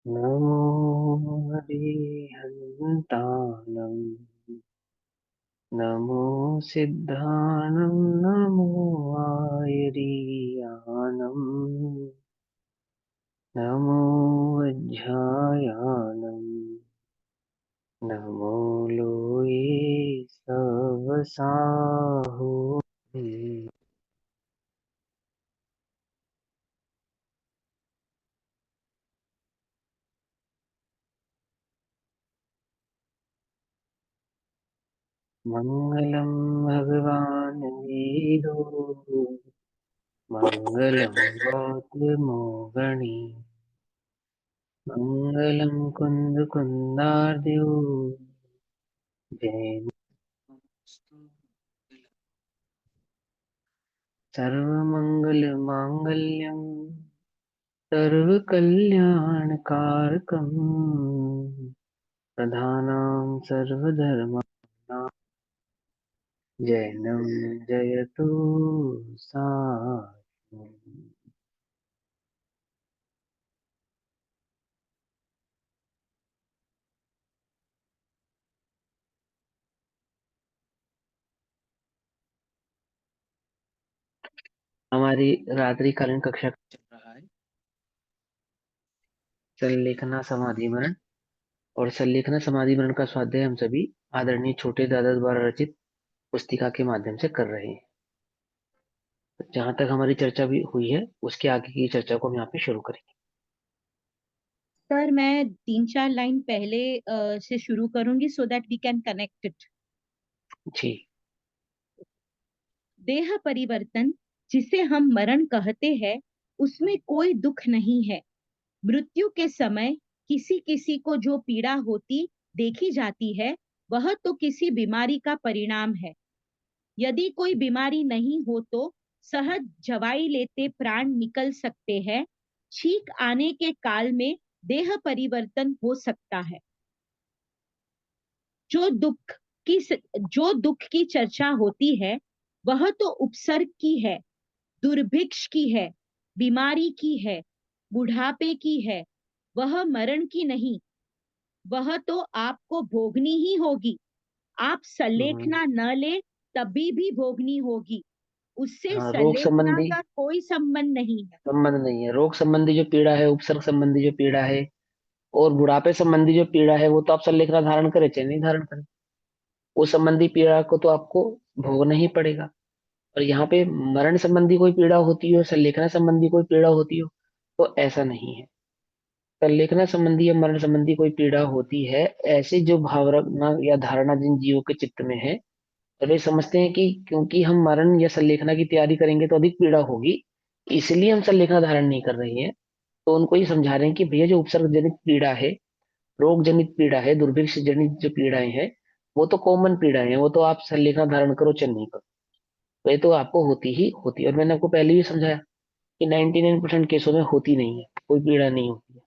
नमो हरिहन्तानं नमो सिद्धानं नमो आयरीयानं नमो वज्झायानं नमो लोये सवसाहो। मंगलम भगवान वीरो मंगलम गौतमोगणी मंगलम कुंद कुंदार्यो जय सर्वमंगल मांगल्यम सर्वकल्याणकारकम प्रधानां सर्वधर्माणां जैनं जयतु साधु। हमारी रात्रिकालीन कक्षा चल रहा है संलेखना समाधि मरण। और संलेखना समाधि मरण का स्वाध्याय हम सभी आदरणीय छोटे दादा द्वारा रचित पुस्तिका के माध्यम से कर रहे हैं। जहां तक हमारी चर्चा भी हुई है उसके आगे की चर्चा को हम यहाँ पे शुरू करेंगे। सर मैं 3-4 लाइन पहले से शुरू करूंगी so that we can connect it. जी। देह परिवर्तन जिसे हम मरण कहते हैं उसमें कोई दुख नहीं है। मृत्यु के समय किसी किसी को जो पीड़ा होती देखी जाती है वह तो किसी बीमारी का परिणाम है। यदि कोई बीमारी नहीं हो तो सहज दवाई लेते प्राण निकल सकते हैं। छींक आने के काल में देह परिवर्तन हो सकता है। जो दुख जो दुख की चर्चा होती है वह तो उपसर्ग की है, दुर्भिक्ष की है, बीमारी की है, बुढ़ापे की है। वह मरण की नहीं। वह तो आपको भोगनी ही होगी। आप हम्म, सलेखना न ले तभी भी भोगनी होगी। उससे हाँ, रोग सलेखना संबंधी का कोई संबंध नहीं है। संबंध नहीं है। रोग संबंधी जो पीड़ा है, उपसर्ग संबंधी जो पीड़ा है और बुढ़ापे संबंधी जो पीड़ा है वो तो आप संलेखना धारण करें चाहे नहीं धारण करें, उस संबंधी पीड़ा को तो आपको भोगना ही पड़ेगा। और यहाँ पे मरण संबंधी कोई पीड़ा होती हो, संलेखना संबंधी कोई पीड़ा होती हो, तो ऐसा नहीं है। संलेखना संबंधी या मरण संबंधी कोई पीड़ा होती है, ऐसे जो भावना या धारणा जिन जीवों के चित्त में है, और वे समझते हैं कि क्योंकि हम मरण या संलेखना की तैयारी करेंगे तो अधिक पीड़ा होगी, इसलिए हम संलेखना धारण नहीं कर रहे हैं। तो उनको ये समझा रहे हैं कि भैया जो उपसर्ग जनित पीड़ा है, रोग जनित पीड़ा है, दुर्भिक्ष जनित जो पीड़ाएं हैं, वो तो कॉमन पीड़ाएं हैं, वो तो आप संलेखना धारण करो चाहे नहीं करो, तो ये तो आपको होती ही होती है। और मैंने आपको पहले भी समझाया कि 99% केसों में होती नहीं है, कोई पीड़ा नहीं होती है।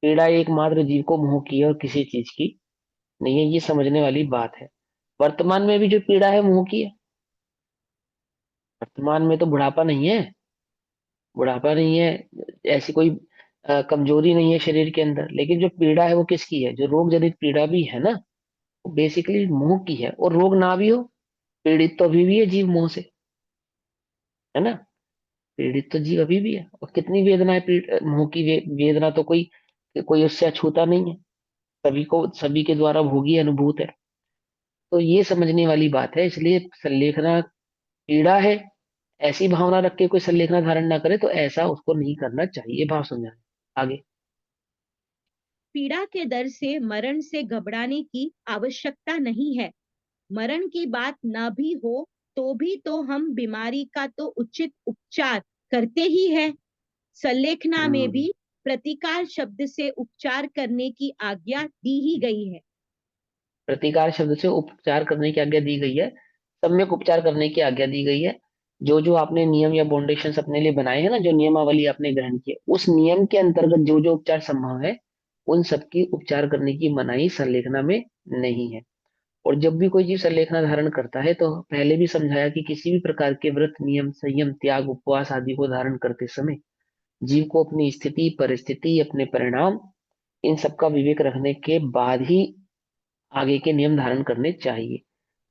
पीड़ा एकमात्र जीव को मोह की है और किसी चीज की नहीं है, ये समझने वाली बात है। वर्तमान में भी जो पीड़ा है मोह की है। वर्तमान में तो बुढ़ापा नहीं है, बुढ़ापा नहीं है, ऐसी कोई कमजोरी नहीं है शरीर के अंदर, लेकिन जो पीड़ा है वो किसकी है, जो रोग जनित पीड़ा भी है ना, वो बेसिकली मोह की है। और रोग ना भी हो, पीड़ित तो अभी भी है जीव मोह से, है ना। पीड़ित तो जीव अभी भी है, और कितनी वेदना है मोह की वेदना तो कोई कोई उससे अछूता नहीं है, सभी को सभी के द्वारा भोगी अनुभूत है। तो ये समझने वाली बात है, इसलिए संलेखना पीड़ा है, ऐसी भावना रख के कोई संलेखना धारण ना करे तो ऐसा उसको नहीं करना चाहिए। भाव समझाना आगे। पीड़ा के डर से मरण से घबराने की आवश्यकता नहीं है। मरण की बात न भी हो तो भी तो हम बीमारी का तो उचित उपचार करते ही है। संलेखना में हम्म, भी प्रतिकार शब्द से उपचार करने की आज्ञा दी ही गई है। प्रतिकार शब्द से उपचार करने की आज्ञा दी गई है, सम्यक उपचार करने की आज्ञा दी गई है। जो जो आपने नियम या बाउंडेशंस अपने लिए बनाए हैं ना, जो नियमावली आपने ग्रहण की है, उस नियम के अंतर्गत जो जो उपचार संभव है, उन सबकी उपचार करने की मनाही संलेखना में नहीं है। और जब भी कोई जीव संलेखना धारण करता है तो पहले भी समझाया कि किसी भी प्रकार के व्रत, नियम, संयम, त्याग, उपवास आदि को धारण करते समय जीव को अपनी स्थिति, परिस्थिति, अपने परिणाम इन सब का विवेक रखने के बाद ही आगे के नियम धारण करने चाहिए।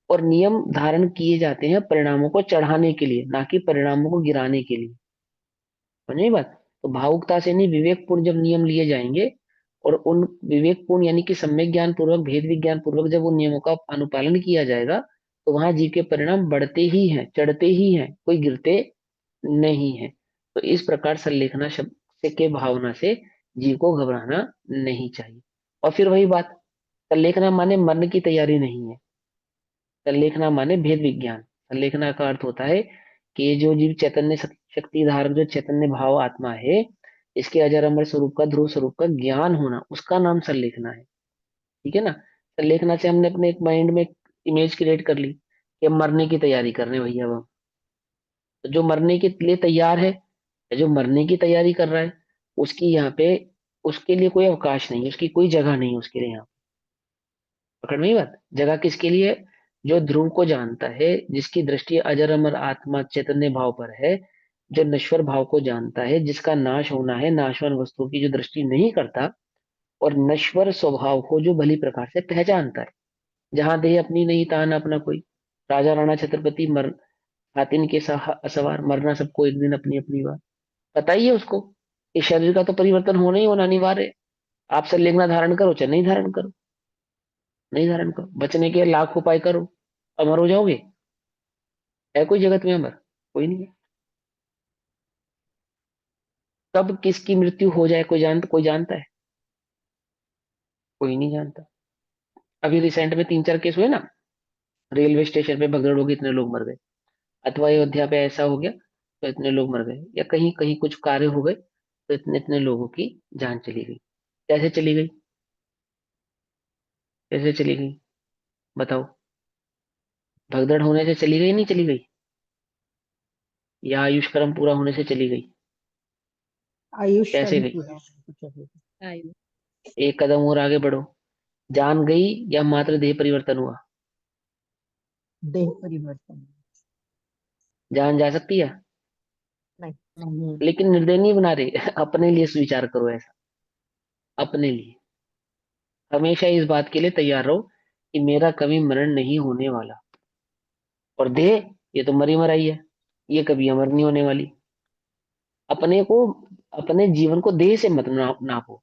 और नियम धारण किए जाते हैं परिणामों को चढ़ाने के लिए, ना कि परिणामों को गिराने के लिए। समझे बात? तो भावुकता से नहीं, विवेकपूर्ण जब नियम लिए जाएंगे, और उन विवेकपूर्ण यानी कि सम्यक ज्ञान पूर्वक, भेद विज्ञान पूर्वक जब उन नियमों का अनुपालन किया जाएगा, तो वहां जीव के परिणाम बढ़ते ही हैं, चढ़ते ही हैं, कोई गिरते नहीं है। तो इस प्रकार संलेखना शब्द के भावना से जीव को घबराना नहीं चाहिए। और फिर वही बात, संलेखना माने मरने की तैयारी नहीं है। संलेखना माने भेद विज्ञान। संलेखना का अर्थ होता है कि ये जो जीव चैतन्य शक्ति धारक जो चैतन्य भाव आत्मा है, इसके अजर अमर स्वरूप का, ध्रुव स्वरूप का ज्ञान होना, उसका नाम संलेखना है। ठीक है ना? संलेखना से हमने अपने एक माइंड में इमेज क्रिएट कर ली कि हम मरने की तैयारी कर रहे हैं भैया। अब तो जो मरने के लिए तैयार है, या जो मरने की तैयारी कर रहा है, उसकी यहाँ पे, उसके लिए कोई अवकाश नहीं है, उसकी कोई जगह नहीं है उसके लिए यहाँ। पकड़ में ही बात? जगह किसके लिए है? जो ध्रुव को जानता है, जिसकी दृष्टि अजर अमर आत्मा चैतन्य भाव पर है, जो नश्वर भाव को जानता है, जिसका नाश होना है, नाशवान वस्तुओं की जो दृष्टि नहीं करता, और नश्वर स्वभाव को जो भली प्रकार से पहचानता है। जहां देह अपनी नहीं, तहां अपना कोई। राजा राणा छत्रपति मर, हातिन के सवार, मरना सबको एक दिन अपनी अपनी बात। पता ही है उसको कि शरीर का तो परिवर्तन होना ही होना अनिवार्य है। आप संलेखना धारण करो चाहे नहीं धारण करो, नहीं धारण करो, बचने के लाख उपाय करो, अमर हो जाओगे। है कोई जगत में अमर? कोई नहीं है। कब किसकी मृत्यु हो जाए कोई जानता है? कोई नहीं जानता। अभी रिसेंट में 3-4 केस हुए ना, रेलवे स्टेशन पे भगदड़ हो गई, इतने लोग मर गए। अथवा अयोध्या पे ऐसा हो गया तो इतने लोग मर गए, या कहीं कहीं कुछ कार्य हो गए तो इतने इतने लोगों की जान चली गई। कैसे चली गई? कैसे चली गई? बताओ। भगदड़ होने से चली गई, नहीं चली गई? या आयुष्क्रम पूरा होने से चली गई? आयुष का कैसे भी गई? पूरा होना चाहिए। आयु। एक कदम और आगे बढ़ो, जान गई या मात्र देह परिवर्तन हुआ? देह परिवर्तन। जान जा सकती है, नहीं नहीं। लेकिन निर्दय नहीं बना रहे। अपने लिए विचार करो ऐसा, अपने लिए। हमेशा इस बात के लिए तैयार रहो कि मेरा कभी मरण नहीं होने वाला। और देह, ये तो मरी मराई है, ये कभी अमर नहीं होने वाली। अपने को, अपने जीवन को देह से मत नापो।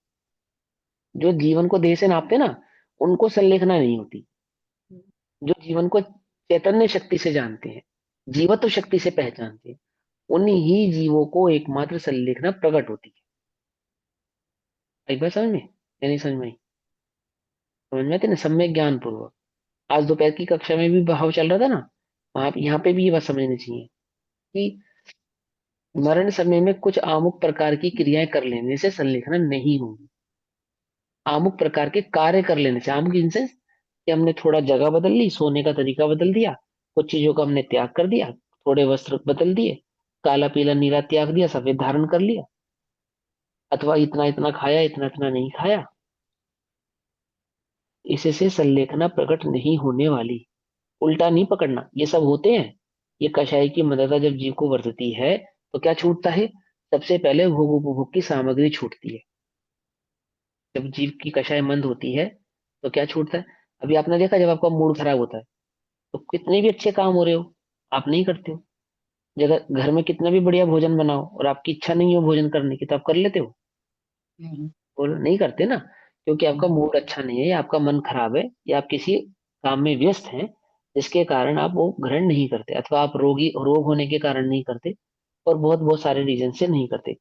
जो जीवन को देह से नापते ना, उनको संलेखना नहीं होती। जो जीवन को चैतन्य शक्ति से जानते हैं, जीवत्व शक्ति से पहचानते हैं, उन्हीं ही जीवों को एकमात्र संलेखना प्रकट होती है। एक बार समझ में या नहीं समझ में आई? समझ में आती ना, सम्यक ज्ञान पूर्वक। आज दोपहर की कक्षा में भी भाव चल रहा था ना, वहां यहाँ पे भी ये बात समझनी चाहिए कि मरण समय में कुछ आमुक प्रकार की क्रियाएं कर लेने से संलेखना नहीं होगी। आमुक प्रकार के कार्य कर लेने से, आमुक इन सेंस कि हमने थोड़ा जगह बदल ली, सोने का तरीका बदल दिया, कुछ चीजों का हमने त्याग कर दिया, थोड़े वस्त्र बदल दिए, काला पीला नीला त्याग दिया, सफेद धारण कर लिया, अथवा इतना इतना खाया, इतना इतना नहीं खाया, इससे संलेखना प्रकट नहीं होने वाली। उल्टा नहीं पकड़ना, ये सब होते हैं। ये कषाय की मदद जब जीव को वर्तती है, तो क्या छूटता है? सबसे पहले भोग उपभोग की सामग्री छूटती है। जब जीव की कषाय मंद होती है तो क्या छूटता है? अभी आपने देखा, जब आपका मूड खराब होता है तो कितने भी अच्छे काम हो रहे हो, आप नहीं करते हो। जगह घर में कितना भी बढ़िया भोजन बनाओ और आपकी इच्छा नहीं हो भोजन करने की, तो आप कर लेते हो? नहीं बोलो नहीं करते ना, क्योंकि आपका नहीं। मूड अच्छा नहीं है, या आपका मन खराब है, या आप किसी काम में व्यस्त हैं, जिसके कारण आप वो ग्रहण नहीं करते, अथवा आप रोग होने के कारण नहीं करते, और बहुत बहुत सारे रीजन से नहीं करते।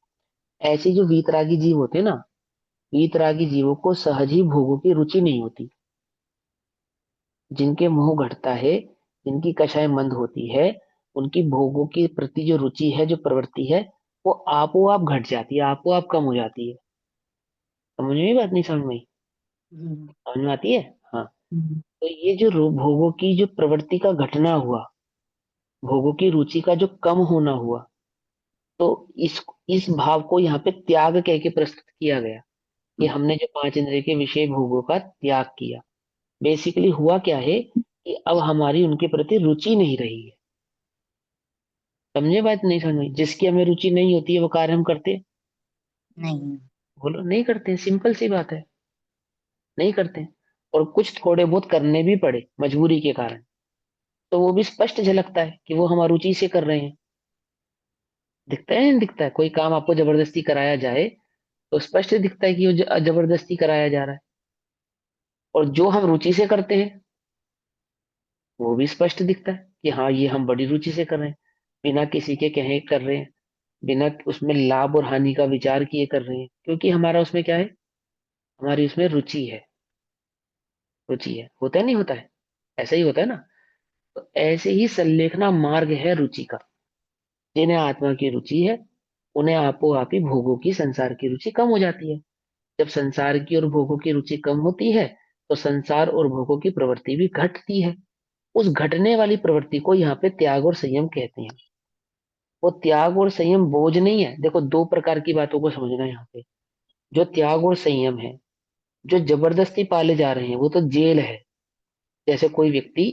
ऐसे जो वीतरागी जीव होते हैं ना, वीतरागी जीवों को सहज ही भोगों की रुचि नहीं होती। जिनके मोह घटता है, जिनकी कषाय मंद होती है, उनकी भोगों के प्रति जो रुचि है, जो प्रवृत्ति है, वो आपो आप घट जाती है, आपो आप कम हो जाती है। समझ में, बात नहीं समझ में आई? हम्म, समझ में आती है? हाँ। हम्म, तो ये जो भोगों की जो प्रवृत्ति का घटना हुआ, भोगों की रुचि का जो कम होना हुआ, तो इस भाव को यहाँ पे त्याग कह के प्रस्तुत किया गया कि हमने जो 5 इंद्रिय के विषय भोगों का त्याग किया। बेसिकली हुआ क्या है कि अब हमारी उनके प्रति रुचि नहीं रही है। समझे बात नहीं समझ में? जिसकी हमें रुचि नहीं होती है वो कार्य हम करते हैं? नहीं। बोलो नहीं करते हैं, सिंपल सी बात है। नहीं करते हैं। और कुछ थोड़े बहुत करने भी पड़े मजबूरी के कारण, तो वो भी स्पष्ट झलकता है कि वो हम अरुचि से कर रहे हैं। दिखता है नहीं दिखता है? कोई काम आपको जबरदस्ती कराया जाए तो स्पष्ट दिखता है कि वो जबरदस्ती कराया जा रहा है। और जो हम रुचि से करते हैं वो भी स्पष्ट दिखता है कि हाँ ये हम बड़ी रुचि से कर रहे हैं, बिना किसी के कहे कर रहे हैं, बिना उसमें लाभ और हानि का विचार किए कर रहे हैं, क्योंकि हमारा उसमें क्या है, हमारी उसमें रुचि है। रुचि है, होता है नहीं होता है? ऐसा ही होता है ना। तो ऐसे ही संलेखना मार्ग है रुचि का। जिन्हें आत्मा की रुचि है उन्हें आपो आप ही भोगों की, संसार की रुचि कम हो जाती है। जब संसार की और भोगों की रुचि कम होती है तो संसार और भोगों की प्रवृत्ति भी घटती है। उस घटने वाली प्रवृत्ति को यहाँ पे त्याग और संयम कहते हैं। वो त्याग और संयम बोझ नहीं है। देखो, दो प्रकार की बातों को समझना है यहाँ पे। जो त्याग और संयम है, जो जबरदस्ती पाले जा रहे हैं, वो तो जेल है। जैसे कोई व्यक्ति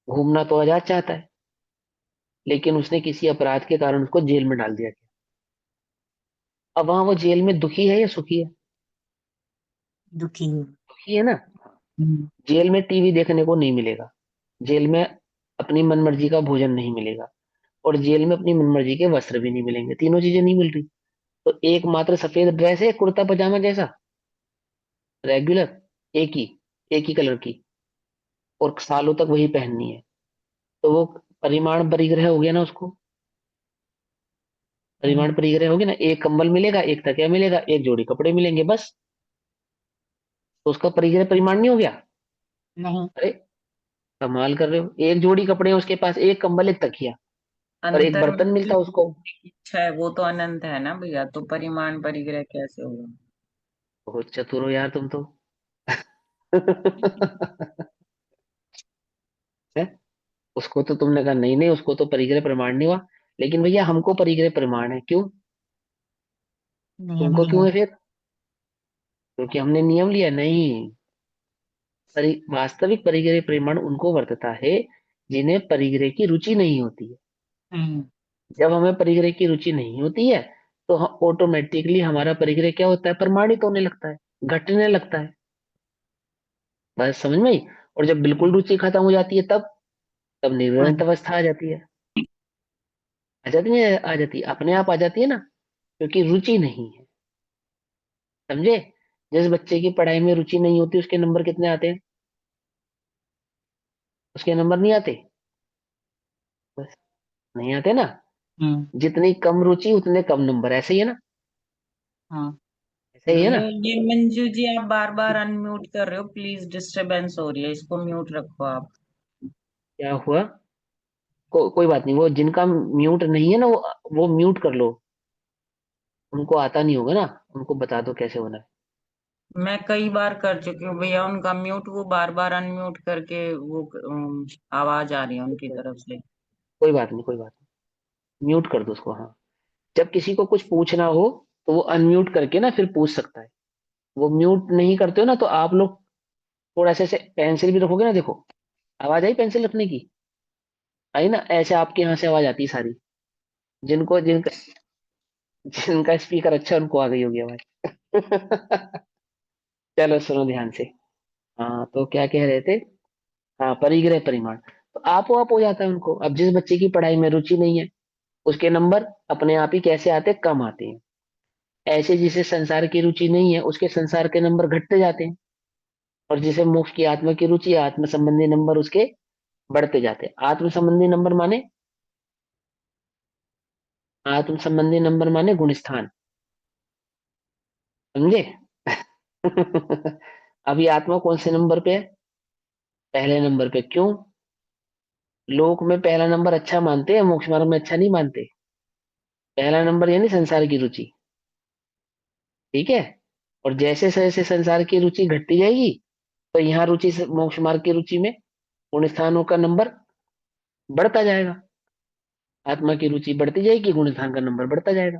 घूमना तो आजाद चाहता है, लेकिन उसने किसी अपराध के कारण उसको जेल में डाल दिया गया। अब वहां वो जेल में दुखी है या सुखी है? दुखी है। दुखी है ना। हम्म। जेल में टीवी देखने को नहीं मिलेगा, जेल में अपनी मनमर्जी का भोजन नहीं मिलेगा, और जेल में अपनी मनमर्जी के वस्त्र भी नहीं मिलेंगे। तीनों चीजें नहीं मिल रही। तो एकमात्र सफेद ड्रेस है, कुर्ता पजामा जैसा, रेगुलर, एक ही, एक ही कलर की, और सालों तक वही पहननी है। तो वो परिमाण परिग्रह हो गया ना उसको। हम्म। परिमाण परिग्रह हो गया ना, एक कंबल मिलेगा, एक तकिया मिलेगा, एक जोड़ी कपड़े मिलेंगे, बस। तो उसका परिग्रह परिमाण नहीं हो गया? नहीं। अरे, कमाल कर रहे हो, एक जोड़ी कपड़े हैं उसके पास, एक कंबल, एक तकिया, और एक बर्तन अंतर्मुक्ति मिलता है उसको। की इच्छा है, वो तो अनंत है ना भैया, तो परिमाण परिग्रह कैसे होगा? बहुत चतुर हो यार तुम तो। है? उसको तो तुमने कहा नहीं नहीं, उसको तो परिग्रह प्रमाण नहीं हुआ, लेकिन भैया हमको परिग्रह प्रमाण है। क्यों? नियम तुमको लिया। क्यों है फिर? क्योंकि हमने नियम लिया नहीं। वास्तविक परिग्रह प्रमाण उनको वर्तता है जिन्हें परिग्रह की रुचि नहीं होती है। हम्म। जब हमें परिग्रह की रुचि नहीं होती है तो ऑटोमेटिकली हमारा परिग्रह क्या होता है, प्रमाणित होने लगता है, घटने लगता है। बस समझ में आई? और जब बिल्कुल रुचि खत्म हो जाती है तब निर्वृत हाँ। अवस्था आ जाती है। आ जाती है, आ जाती है, अपने आप आ जाती है ना, क्योंकि रुचि नहीं है। समझे? जिस बच्चे की पढ़ाई में रुचि नहीं होती उसके नंबर कितने आते हैं? उसके नंबर नहीं आते। बस, नहीं आते ना। हम्म। जितनी कम रुचि उतने कम नंबर, ऐसे ही है ना। हाँ। ऐसे ही है ना। ये मंजू जी, आप बार बार अनम्यूट कर रहे हो, प्लीज, डिस्टरबेंस हो रही है, इसको म्यूट रखो आप। क्या हुआ? कोई बात नहीं, वो जिनका म्यूट नहीं है ना, वो म्यूट कर लो। उनको आता नहीं होगा ना, उनको बता दो कैसे होना है। मैं कई बार कर चुकी हूँ भैया उनका म्यूट, वो बार बार अनम्यूट करके वो आवाज आ रही है उनकी तरफ से। कोई बात नहीं, कोई बात नहीं, म्यूट कर दो उसको। हाँ, जब किसी को कुछ पूछना हो तो वो अनम्यूट करके ना फिर पूछ सकता है। वो म्यूट नहीं करते हो ना, तो आप लोग थोड़ा ऐसे पेंसिल भी रखोगे ना, देखो, आवाज आई पेंसिल रखने की? आई ना? ऐसे आपके यहाँ से आवाज आती है सारी। जिनको जिनका जिनका स्पीकर अच्छा है, उनको आ गई होगी आवाज। चलो सुनो ध्यान से। हाँ, तो क्या कह रहे थे? हाँ, परिग्रह परिमाण। तो आप हो जाता है उनको। अब जिस बच्चे की पढ़ाई में रुचि नहीं है उसके नंबर अपने आप ही कैसे आते हैं? कम आते हैं। ऐसे जिसे संसार की रुचि नहीं है उसके संसार के नंबर घटते जाते हैं। और जिसे मोक्ष की, आत्मा की रुचि है, आत्म संबंधी नंबर उसके बढ़ते जाते हैं। आत्म संबंधी नंबर माने, आत्म संबंधी नंबर माने गुण स्थान। समझे? अभी आत्मा कौन से नंबर पे है? पहले नंबर पे। क्यों? लोक में पहला नंबर अच्छा मानते हैं, मोक्ष मार्ग में अच्छा नहीं मानते। पहला नंबर यानी संसार की रुचि। ठीक है? और जैसे जैसे संसार की रुचि घटती जाएगी तो यहाँ रुचि से मोक्ष मार्ग की रुचि में गुण स्थानों का नंबर बढ़ता जाएगा। आत्मा की रुचि बढ़ती जाएगी, गुण स्थान का नंबर बढ़ता जाएगा।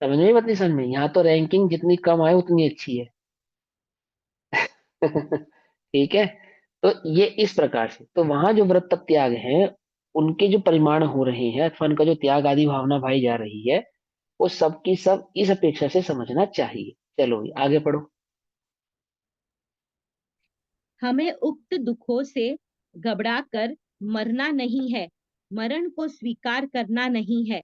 समझ में? बात नहीं समझ में? यहाँ तो रैंकिंग जितनी कम आए उतनी अच्छी है। ठीक है। तो ये इस प्रकार से, तो वहां जो व्रत तप त्याग है, उनके जो परिमाण हो रहे हैं अथवा उनका जो त्याग आदि भावना भाई जा रही है, वो सब की सब इस अपेक्षा से समझना चाहिए। चलो आगे पढ़ो। हमें उक्त दुखों से घबराकर मरना नहीं है, मरण को स्वीकार करना नहीं है।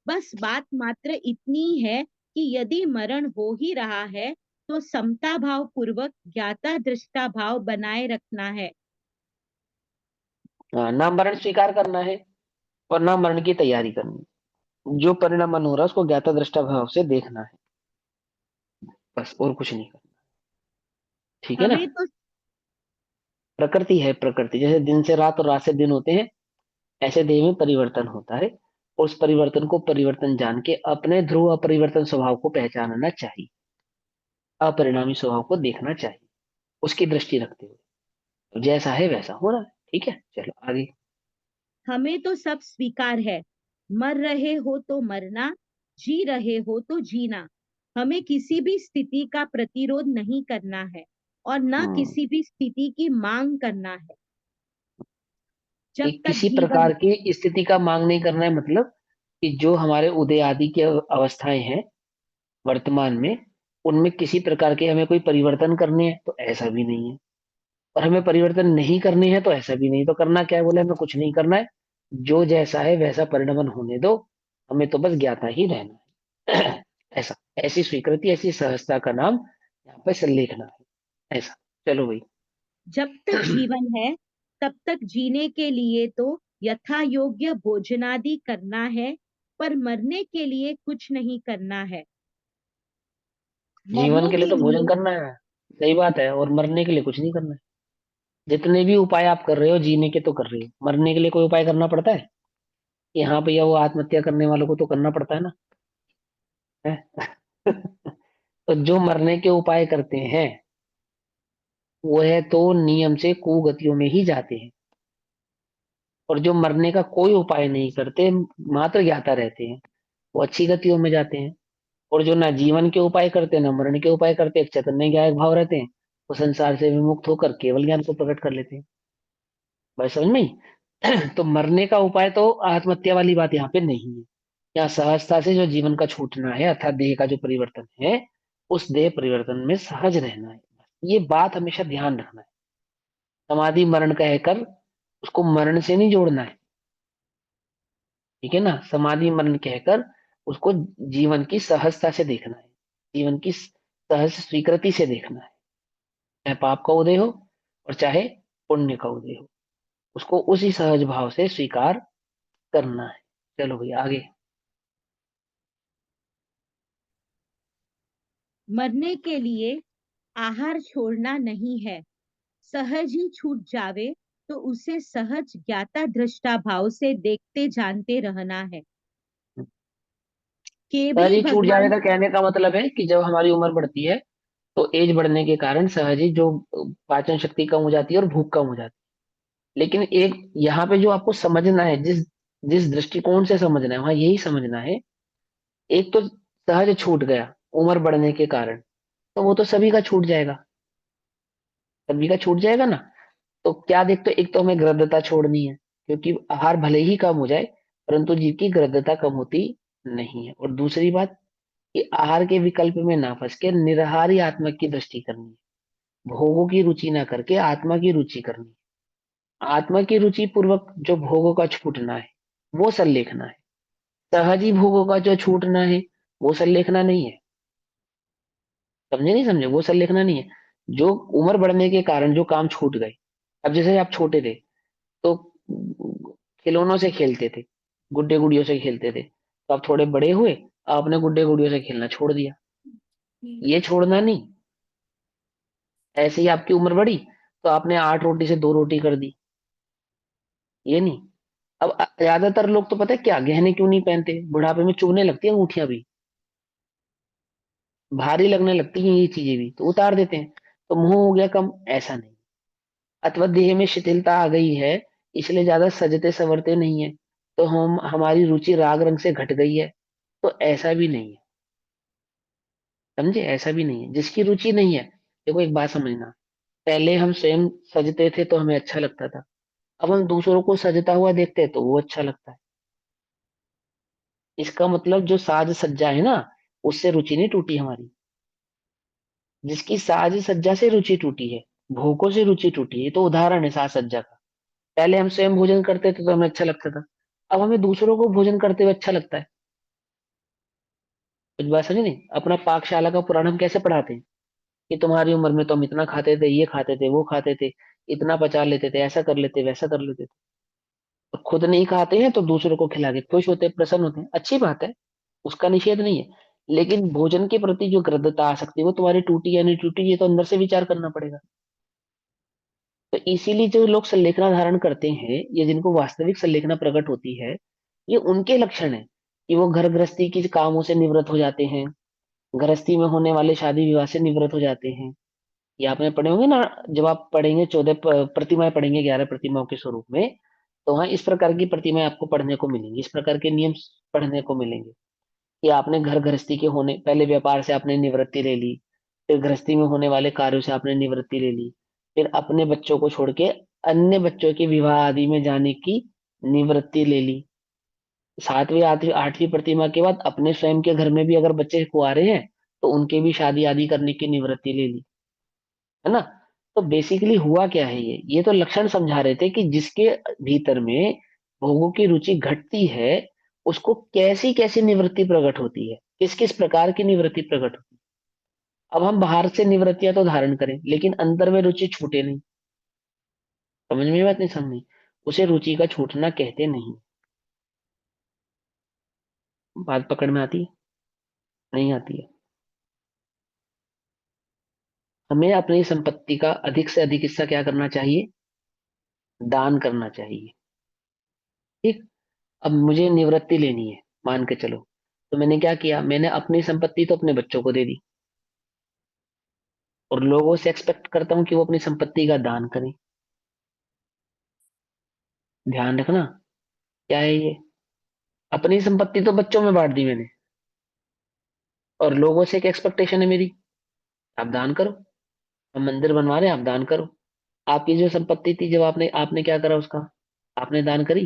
बस बात मात्र इतनी है कि यदि मरण हो ही रहा है तो समता भाव पूर्वक ज्ञाता दृष्टा भाव बनाए रखना है। हाँ, ना मरण स्वीकार करना है और ना मरण की तैयारी करनी है। जो परिणाम हो रहा है उसको ज्ञाता दृष्टा भाव से देखना है, बस और कुछ नहीं करना। ठीक है ना। हमें तो प्रकृति है, प्रकृति जैसे दिन से रात और रात से दिन होते हैं, ऐसे देह में परिवर्तन होता है। और उस परिवर्तन को परिवर्तन जान के अपने ध्रुव अपरिवर्तन स्वभाव को पहचानना चाहिए, अपरिणामी स्वभाव को देखना चाहिए, उसकी दृष्टि रखते हुए जैसा है वैसा होना है। ठीक है, चलो आगे। हमें तो सब स्वीकार है, मर रहे हो तो मरना, जी रहे हो तो जीना। हमें किसी भी स्थिति का प्रतिरोध नहीं करना है और न हम्म किसी भी स्थिति की मांग करना है। जब एक तक किसी जीवन प्रकार की स्थिति का मांग नहीं करना है, मतलब कि जो हमारे उदय आदि की अवस्थाएं हैं वर्तमान में, उनमें किसी प्रकार के हमें कोई परिवर्तन करने हैं तो ऐसा भी नहीं है, और हमें परिवर्तन नहीं करने हैं तो ऐसा भी नहीं। तो करना क्या है, बोले हमें कुछ नहीं करना है, जो जैसा है वैसा परिणमन होने दो, हमें तो बस ज्ञाता ही रहना है। ऐसा, ऐसी स्वीकृति, ऐसी सहजता का नाम यहाँ पे संलेखना है। ऐसा, चलो भाई। जब तक जीवन है तब तक जीने के लिए तो यथा योग्य भोजनादि करना है, पर मरने के लिए कुछ नहीं करना है। जीवन मरने के लिए के तो भोजन लिए करना है, सही बात है, और मरने के लिए कुछ नहीं करना है। जितने भी उपाय आप कर रहे हो जीने के तो कर रहे हो, मरने के लिए कोई उपाय करना पड़ता है? कि हाँ भैया वो आत्महत्या करने वालों को तो करना पड़ता है ना, है? तो जो मरने के उपाय करते हैं वो है तो नियम से कुगतियों में ही जाते हैं, और जो मरने का कोई उपाय नहीं करते, मात्र ज्ञाता रहते हैं, वो अच्छी गतियों में जाते हैं। और जो ना जीवन के उपाय करते हैं ना मरण के उपाय करते हैं, एक चैतन्य ज्ञायक भाव रहते हैं, वो संसार से विमुक्त होकर केवल ज्ञान को प्रकट कर लेते हैं। भाई समझ में आई? तो मरने का उपाय तो आत्महत्या वाली बात यहाँ पे नहीं है। यहाँ सहजता से जो जीवन का छूटना है, अर्थात देह का जो परिवर्तन है, उस देह परिवर्तन में सहज रहना है। ये बात हमेशा ध्यान रखना है। समाधि मरण कहकर उसको मरण से नहीं जोड़ना है। ठीक है ना, समाधि मरण कहकर उसको जीवन की सहजता से देखना है, जीवन की सहज स्वीकृति से देखना है। चाहे पाप का उदय हो और चाहे पुण्य का उदय हो, उसको उसी सहज भाव से स्वीकार करना है। चलो भाई आगे। मरने के लिए आहार छोड़ना नहीं है, सहज ही छूट जावे तो उसे सहज ज्ञाता दृष्टा भाव से देखते जानते रहना है। के भी सहज ही छूट भगवान जाने का कहने का मतलब है कि जब हमारी उम्र बढ़ती है तो एज बढ़ने के कारण सहज ही जो पाचन शक्ति कम हो जाती है और भूख कम हो जाती है। लेकिन एक यहाँ पे जो आपको समझना है, जिस जिस दृष्टिकोण से समझना है वहां यही समझना है। एक तो सहज छूट गया उम्र बढ़ने के कारण, तो वो तो सभी का छूट जाएगा, सभी का छूट जाएगा ना। तो क्या देखते हो, एक तो हमें गृद्धता छोड़नी है, क्योंकि आहार भले ही कम हो जाए परंतु जीव की गृद्धता कम होती नहीं है। और दूसरी बात कि आहार के विकल्प में ना फंस के निराहारी आत्मा की दृष्टि करनी है, भोगों की रुचि ना करके आत्मा की रुचि करनी है। आत्मा की रुचि पूर्वक जो भोगों का छूटना है वो संलेखना है। सहज ही भोगों का जो छूटना है वो संलेखना नहीं है। समझे नहीं समझे, वो संलेखना नहीं है। जो उम्र बढ़ने के कारण जो काम छूट गए, अब जैसे आप छोटे थे तो खिलौनों से खेलते थे, गुड्डे गुड़ियों से खेलते थे, तो आप थोड़े बड़े हुए, आपने गुड्डे गुड़ियों से खेलना छोड़ दिया, ये छोड़ना नहीं। ऐसे ही आपकी उम्र बढ़ी तो आपने 8 रोटी से 2 रोटी कर दी, ये नहीं। अब ज्यादातर लोग तो पता है क्या, गहने क्यों नहीं पहनते, बुढ़ापे में चुभने लगती है अंगूठियां भी, भारी लगने लगती हैं ये चीजें भी, तो उतार देते हैं, तो मुंह हो गया कम, ऐसा नहीं। अथवा देह में शिथिलता आ गई है इसलिए ज्यादा सजते संवरते नहीं है, तो हम हमारी रुचि राग रंग से घट गई है, तो ऐसा भी नहीं है। समझे, ऐसा भी नहीं है। जिसकी रुचि नहीं है, देखो एक बात समझना, पहले हम स्वयं सजते थे तो हमें अच्छा लगता था, अब हम दूसरों को सजता हुआ देखते हैं तो वो अच्छा लगता है। इसका मतलब जो साज सज्जा है ना, उससे रुचि नहीं टूटी हमारी। जिसकी साज सज्जा से रुचि टूटी है भोगों से रुचि टूटी, ये तो उदाहरण है साज सज्जा का। पहले हम स्वयं भोजन करते थे तो हमें अच्छा लगता था, अब हमें दूसरों को भोजन करते हुए अच्छा लगता है। कुछ बात समझे नहीं? अपना पाकशाला का पुराण हम कैसे पढ़ाते हैं कि तुम्हारी उम्र में तो हम इतना खाते थे, ये खाते थे, वो खाते थे, इतना पचा लेते थे, ऐसा कर लेते, वैसा कर लेते थे। और खुद नहीं खाते हैं तो दूसरों को खिला के खुश होते हैं, प्रसन्न होते हैं, अच्छी बात है, उसका निषेध नहीं है। लेकिन भोजन के प्रति जो ग्रद्धता आ सकती है वो तुम्हारी टूटी या नहीं टूटी, ये तो अंदर से विचार करना पड़ेगा। तो इसीलिए जो लोग संलेखना धारण करते हैं, ये जिनको वास्तविक संलेखना प्रकट होती है, ये उनके लक्षण है कि वो घर गृहस्थी के कामों से निवृत्त हो जाते हैं, गृहस्थी में होने वाले शादी विवाह से निवृत्त हो जाते हैं। ये आपने पढ़े होंगे ना, जब आप पढ़ेंगे 14 प्रतिमाएं पढ़ेंगे, 11 प्रतिमाओं के स्वरूप में, तो वहां इस प्रकार की प्रतिमाएं आपको पढ़ने को मिलेंगी, इस प्रकार के नियम पढ़ने को मिलेंगे कि आपने घर गृहस्थी के होने, पहले व्यापार से आपने निवृत्ति ले ली, फिर गृहस्थी में होने वाले कार्यों से आपने निवृत्ति ले ली, फिर अपने बच्चों को छोड़ के अन्य बच्चों के विवाह आदि में जाने की निवृत्ति ले ली। सातवीं आठवीं आठवीं प्रतिमा के बाद अपने स्वयं के घर में भी अगर बच्चे कुंवारे हैं तो उनके भी शादी आदि करने की निवृत्ति ले ली, है ना? तो बेसिकली हुआ क्या है, ये तो लक्षण समझा रहे थे कि जिसके भीतर में भोगों की रुचि घटती है, उसको कैसी कैसी निवृत्ति प्रकट होती है, किस किस प्रकार की निवृत्ति प्रकट होती है। अब हम बाहर से निवृत्तियां तो धारण करें लेकिन अंदर में रुचि छूटे नहीं। समझ में ये बात नहीं समझी? उसे रुचि का छूटना कहते नहीं। बात पकड़ में आती है? नहीं आती है? हमें अपनी संपत्ति का अधिक से अधिक हिस्सा क्या करना चाहिए? दान करना चाहिए। ठीक। अब मुझे निवृत्ति लेनी है, मान के चलो, तो मैंने क्या किया, मैंने अपनी संपत्ति तो अपने बच्चों को दे दी, और लोगों से एक्सपेक्ट करता हूँ कि वो अपनी संपत्ति का दान करें। ध्यान रखना, क्या है ये? अपनी संपत्ति तो बच्चों में बांट दी मैंने, और लोगों से एक एक्सपेक्टेशन है मेरी, आप दान करो। हम मंदिर बनवा रहे हैं, आप दान करो। आपकी जो संपत्ति थी, जब आपने आपने क्या करा उसका? आपने दान करी?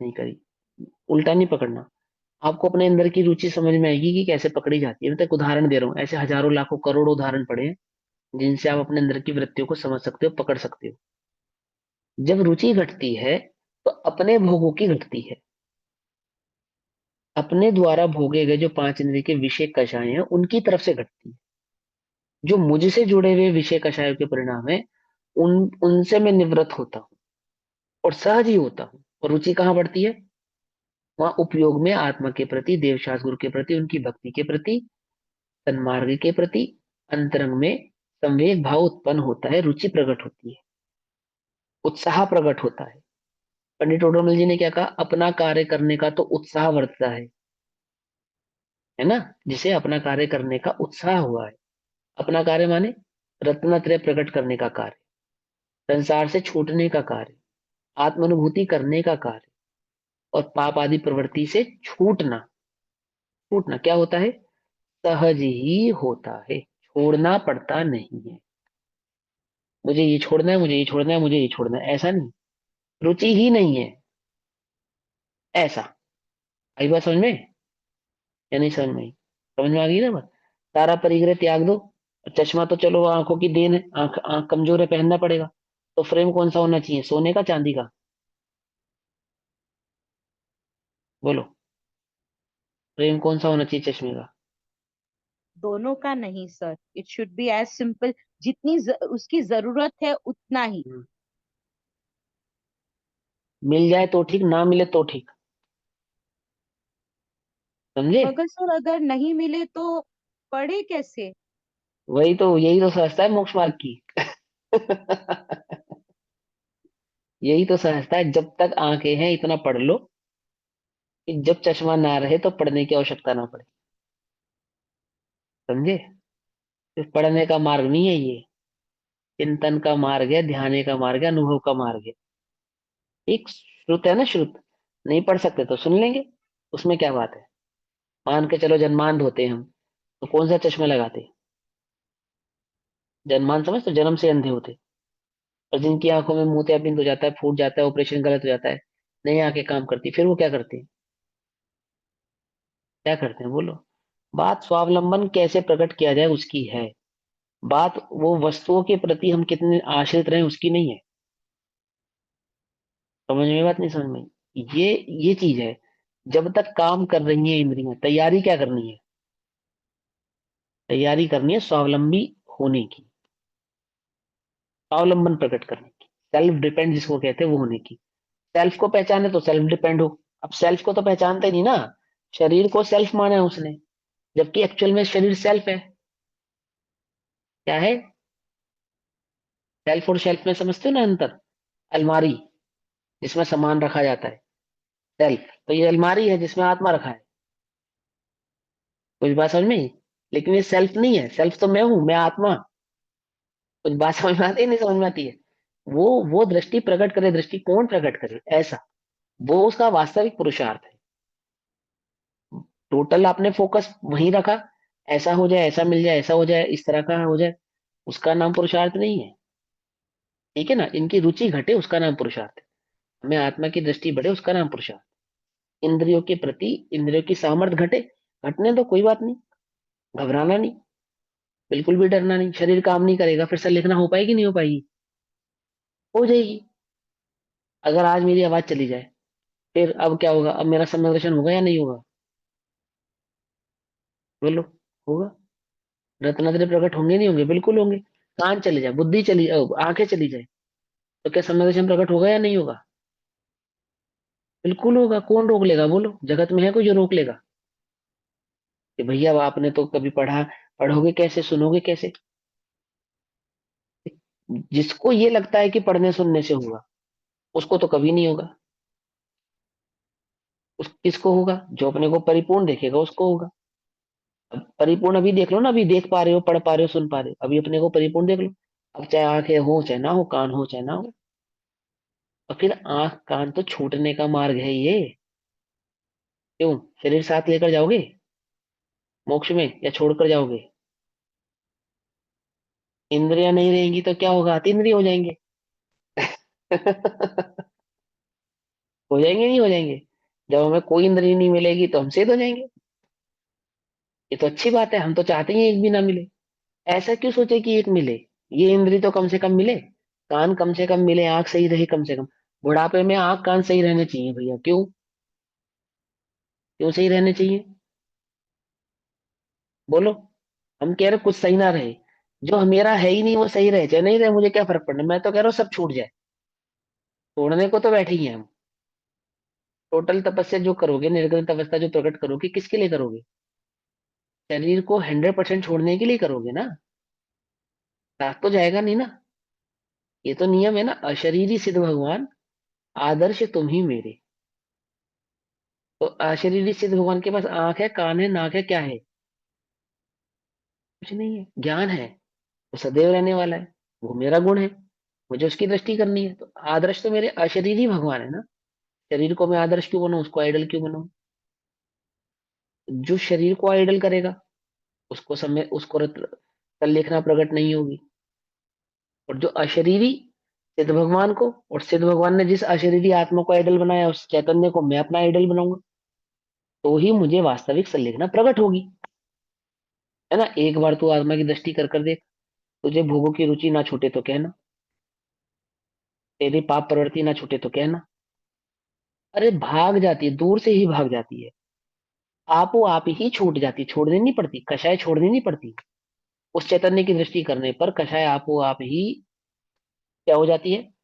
नहीं करी। उल्टा नहीं पकड़ना। आपको अपने अंदर की रुचि समझ में आएगी कि कैसे पकड़ी जाती है। मैं तो एक उदाहरण दे रहा हूँ, ऐसे हजारों लाखों करोड़ों उदाहरण पड़े हैं जिनसे आप अपने अंदर की वृत्तियों को समझ सकते हो, पकड़ सकते हो। जब रुचि घटती है तो अपने भोगों की घटती है। अपने द्वारा भोगे गए जो पांच इंद्रिय के विषय कषाय हैं उनकी तरफ से घटती है। जो मुझसे जुड़े हुए विषय कषायों के परिणाम है, उन उनसे मैं निवृत्त होता हूँ, और सहज ही होता हूँ। और रुचि कहाँ बढ़ती है? वहां उपयोग में, आत्मा के प्रति, देवशास्त्र गुरु के प्रति, उनकी भक्ति के प्रति, सन्मार्ग के प्रति, अंतरंग में संवेग भाव उत्पन्न होता है, रुचि प्रकट होती है, उत्साह प्रकट होता है। पंडित टोडरमल जी ने क्या कहा? अपना कार्य करने का तो उत्साह वर्तता है ना? जिसे अपना कार्य करने का उत्साह हुआ है। अपना कार्य माने रत्नत्रय प्रकट करने का कार्य, संसार से छूटने का कार्य, आत्मानुभूति करने का कार्य, और पाप आदि प्रवृत्ति से छूटना। छूटना क्या होता है? सहज ही होता है, छोड़ना पड़ता नहीं है। मुझे ये छोड़ना है, मुझे ये छोड़ना है, मुझे ये छोड़ना है, ऐसा नहीं। रुचि ही नहीं है, ऐसा। आई बात समझ में या नहीं समझ में आई? समझ में आ गई ना बात? सारा परिग्रह त्याग दो। चश्मा तो चलो आंखों की देन है, आंख आंख कमजोर है, पहनना पड़ेगा। तो फ्रेम कौन सा होना चाहिए, सोने का चांदी का? बोलो, फ्रेम कौन सा होना चाहिए चश्मे का? दोनों का नहीं sir, it should be as simple, जितनी उसकी जरूरत है उतना ही। हम्म, मिल जाए तो ठीक, ना मिले तो ठीक। समझे? मगर सर अगर नहीं मिले तो पढ़े कैसे? वही तो, यही तो सहजता है मोक्ष मार्ग की। यही तो सहजता है, जब तक आंखें हैं इतना पढ़ लो कि जब चश्मा ना रहे तो पढ़ने की आवश्यकता ना पड़े। समझे? सिर्फ पढ़ने का मार्ग नहीं है ये, चिंतन का मार्ग है, ध्यान का मार्ग है, अनुभव का मार्ग है। एक श्रुत है ना, श्रुत। नहीं पढ़ सकते तो सुन लेंगे, उसमें क्या बात है? मान के चलो जन्मांध होते हैं हम, तो कौन सा चश्मा लगाते हैं? जन्मांध समझ, तो जन्म से अंधे होते। और जिनकी आंखों में मोतियाबिंद हो जाता है, फूट जाता है, ऑपरेशन गलत हो जाता है, नहीं आंखें काम करती, फिर वो क्या करते हैं? क्या करते हैं बोलो? बात स्वावलंबन कैसे प्रकट किया जाए उसकी है। बात वो वस्तुओं के प्रति हम कितने आश्रित रहे उसकी नहीं है। समझ में बात नहीं समझ में? ये चीज है। जब तक काम कर रही है इंद्रियां, तैयारी क्या करनी है? तैयारी करनी है स्वावलंबी होने की, स्वावलंबन प्रकट करने की, सेल्फ डिपेंड जिसको कहते हैं वो होने की। सेल्फ को पहचाने तो सेल्फ डिपेंड हो। अब सेल्फ को तो पहचानते नहीं ना, शरीर को सेल्फ माना है उसने, जबकि एक्चुअल में शरीर सेल्फ है। क्या है? सेल्फ और शेल्फ में समझते हो ना अंतर? अलमारी जिसमें सामान रखा जाता है, सेल्फ। तो ये अलमारी है जिसमें आत्मा रखा है। कुछ बात समझ में आई? लेकिन ये सेल्फ नहीं है, सेल्फ तो मैं हूं, मैं आत्मा। कुछ बात समझ में आती है नहीं समझ में आती है? वो दृष्टि प्रकट करे, दृष्टि कौन प्रकट करे ऐसा, वो उसका वास्तविक पुरुषार्थ है। टोटल आपने फोकस वहीं रखा, ऐसा हो जाए, ऐसा मिल जाए, ऐसा हो जाए, इस तरह का हो जाए, उसका नाम पुरुषार्थ नहीं है। ठीक है ना? इनकी रुचि घटे उसका नाम पुरुषार्थ है। हमें आत्मा की दृष्टि बढ़े उसका नाम पुरुषार्थ। इंद्रियों के प्रति, इंद्रियों की सामर्थ्य घटे, घटने तो कोई बात नहीं, घबराना नहीं, बिल्कुल भी डरना नहीं। शरीर काम नहीं करेगा, फिर से लिखना हो पाएगी नहीं हो पाएगी? हो जाएगी। अगर आज मेरी आवाज चली जाए, फिर अब क्या होगा? अब मेरा समय दर्शन होगा या नहीं होगा? बोलो। होगा। रत्नात्रय प्रकट होंगे नहीं होंगे? बिल्कुल होंगे। कान चले जाए, बुद्धि चली जाए, आंखें चली जाए, तो क्या समय दर्शन प्रकट होगा या नहीं होगा? बिल्कुल होगा। कौन रोक लेगा? बोलो, जगत में है कोई जो रोक लेगा कि भैया अब आपने तो कभी पढ़ा, पढ़ोगे कैसे, सुनोगे कैसे? जिसको ये लगता है कि पढ़ने सुनने से होगा, उसको तो कभी नहीं होगा। उस किसको होगा? जो अपने को परिपूर्ण देखेगा उसको होगा। अब परिपूर्ण अभी देख लो ना, अभी देख पा रहे हो, पढ़ पा रहे हो, सुन पा रहे हो, अभी अपने को परिपूर्ण देख लो। अब चाहे आंखें हो चाहे ना हो, कान हो चाहे ना हो, और फिर आंख कान तो छूटने का मार्ग है ये। क्यों? शरीर साथ लेकर जाओगे मोक्ष में, या छोड़कर जाओगे? इंद्रियां नहीं रहेंगी तो क्या होगा? अतीन्द्रिय हो जाएंगे। हो जाएंगे नहीं हो जाएंगे? जब हमें कोई इंद्रिय नहीं मिलेगी तो हम सिद्ध हो जाएंगे। ये तो अच्छी बात है, हम तो चाहते ही एक भी ना मिले। ऐसा क्यों सोचे कि एक मिले? ये इंद्रिय तो कम से कम मिले, कान कम से कम मिले, आंख सही रहे कम से कम। बुढ़ापे में आंख कान सही रहने चाहिए भैया। क्यों? क्यों सही रहने चाहिए? बोलो। हम कह रहे कुछ सही ना रहे, जो मेरा है ही नहीं वो सही रहे चाहे नहीं रहे, मुझे क्या फर्क पड़ना? मैं तो कह रहा हूँ सब छूट जाए। छोड़ने को तो बैठे ही हैं हम। टोटल तपस्या जो करोगे, निर्गुण अवस्था जो प्रकट करोगे, किसके लिए करोगे? शरीर को 100% छोड़ने के लिए करोगे ना। साथ तो जाएगा नहीं ना। ये तो नियम है ना, अशरीरी सिद्ध भगवान, आदर्श तुम ही मेरे। तो अशरीरी सिद्ध भगवान के पास आंख है, कान है, नाक है, क्या है? कुछ नहीं है। ज्ञान है, वो सदैव रहने वाला है, वो मेरा गुण है, मुझे उसकी दृष्टि करनी है। तो आदर्श तो मेरे अशरीरी भगवान है ना। शरीर को मैं आदर्श क्यों बनाऊं, उसको आइडल क्यों बनाऊं? जो शरीर को आइडल करेगा, उसको समय, उसको कल लेखना प्रकट नहीं होगी। और जो अशरीरी सिद्ध भगवान को, और सिद्ध भगवान ने जिस अशरीरी आत्मा को आइडल बनाया, उस चैतन्य को मैं अपना आइडल बनाऊंगा, तो ही मुझे वास्तविक संलेखना प्रकट होगी। है ना? एक बार तू आत्मा की दृष्टि कर कर देख, तुझे भोगों की रुचि ना छूटे तो कहना, तेरी पाप प्रवृत्ति ना छूटे तो कहना। अरे भाग जाती है, दूर से ही भाग जाती है। आप वो आप ही छूट जाती, छोड़नी नहीं पड़ती, कषाय छोड़नी नहीं पड़ती। उस चैतन्य की दृष्टि करने पर कषाय आप वो आप ही क्या हो जाती है?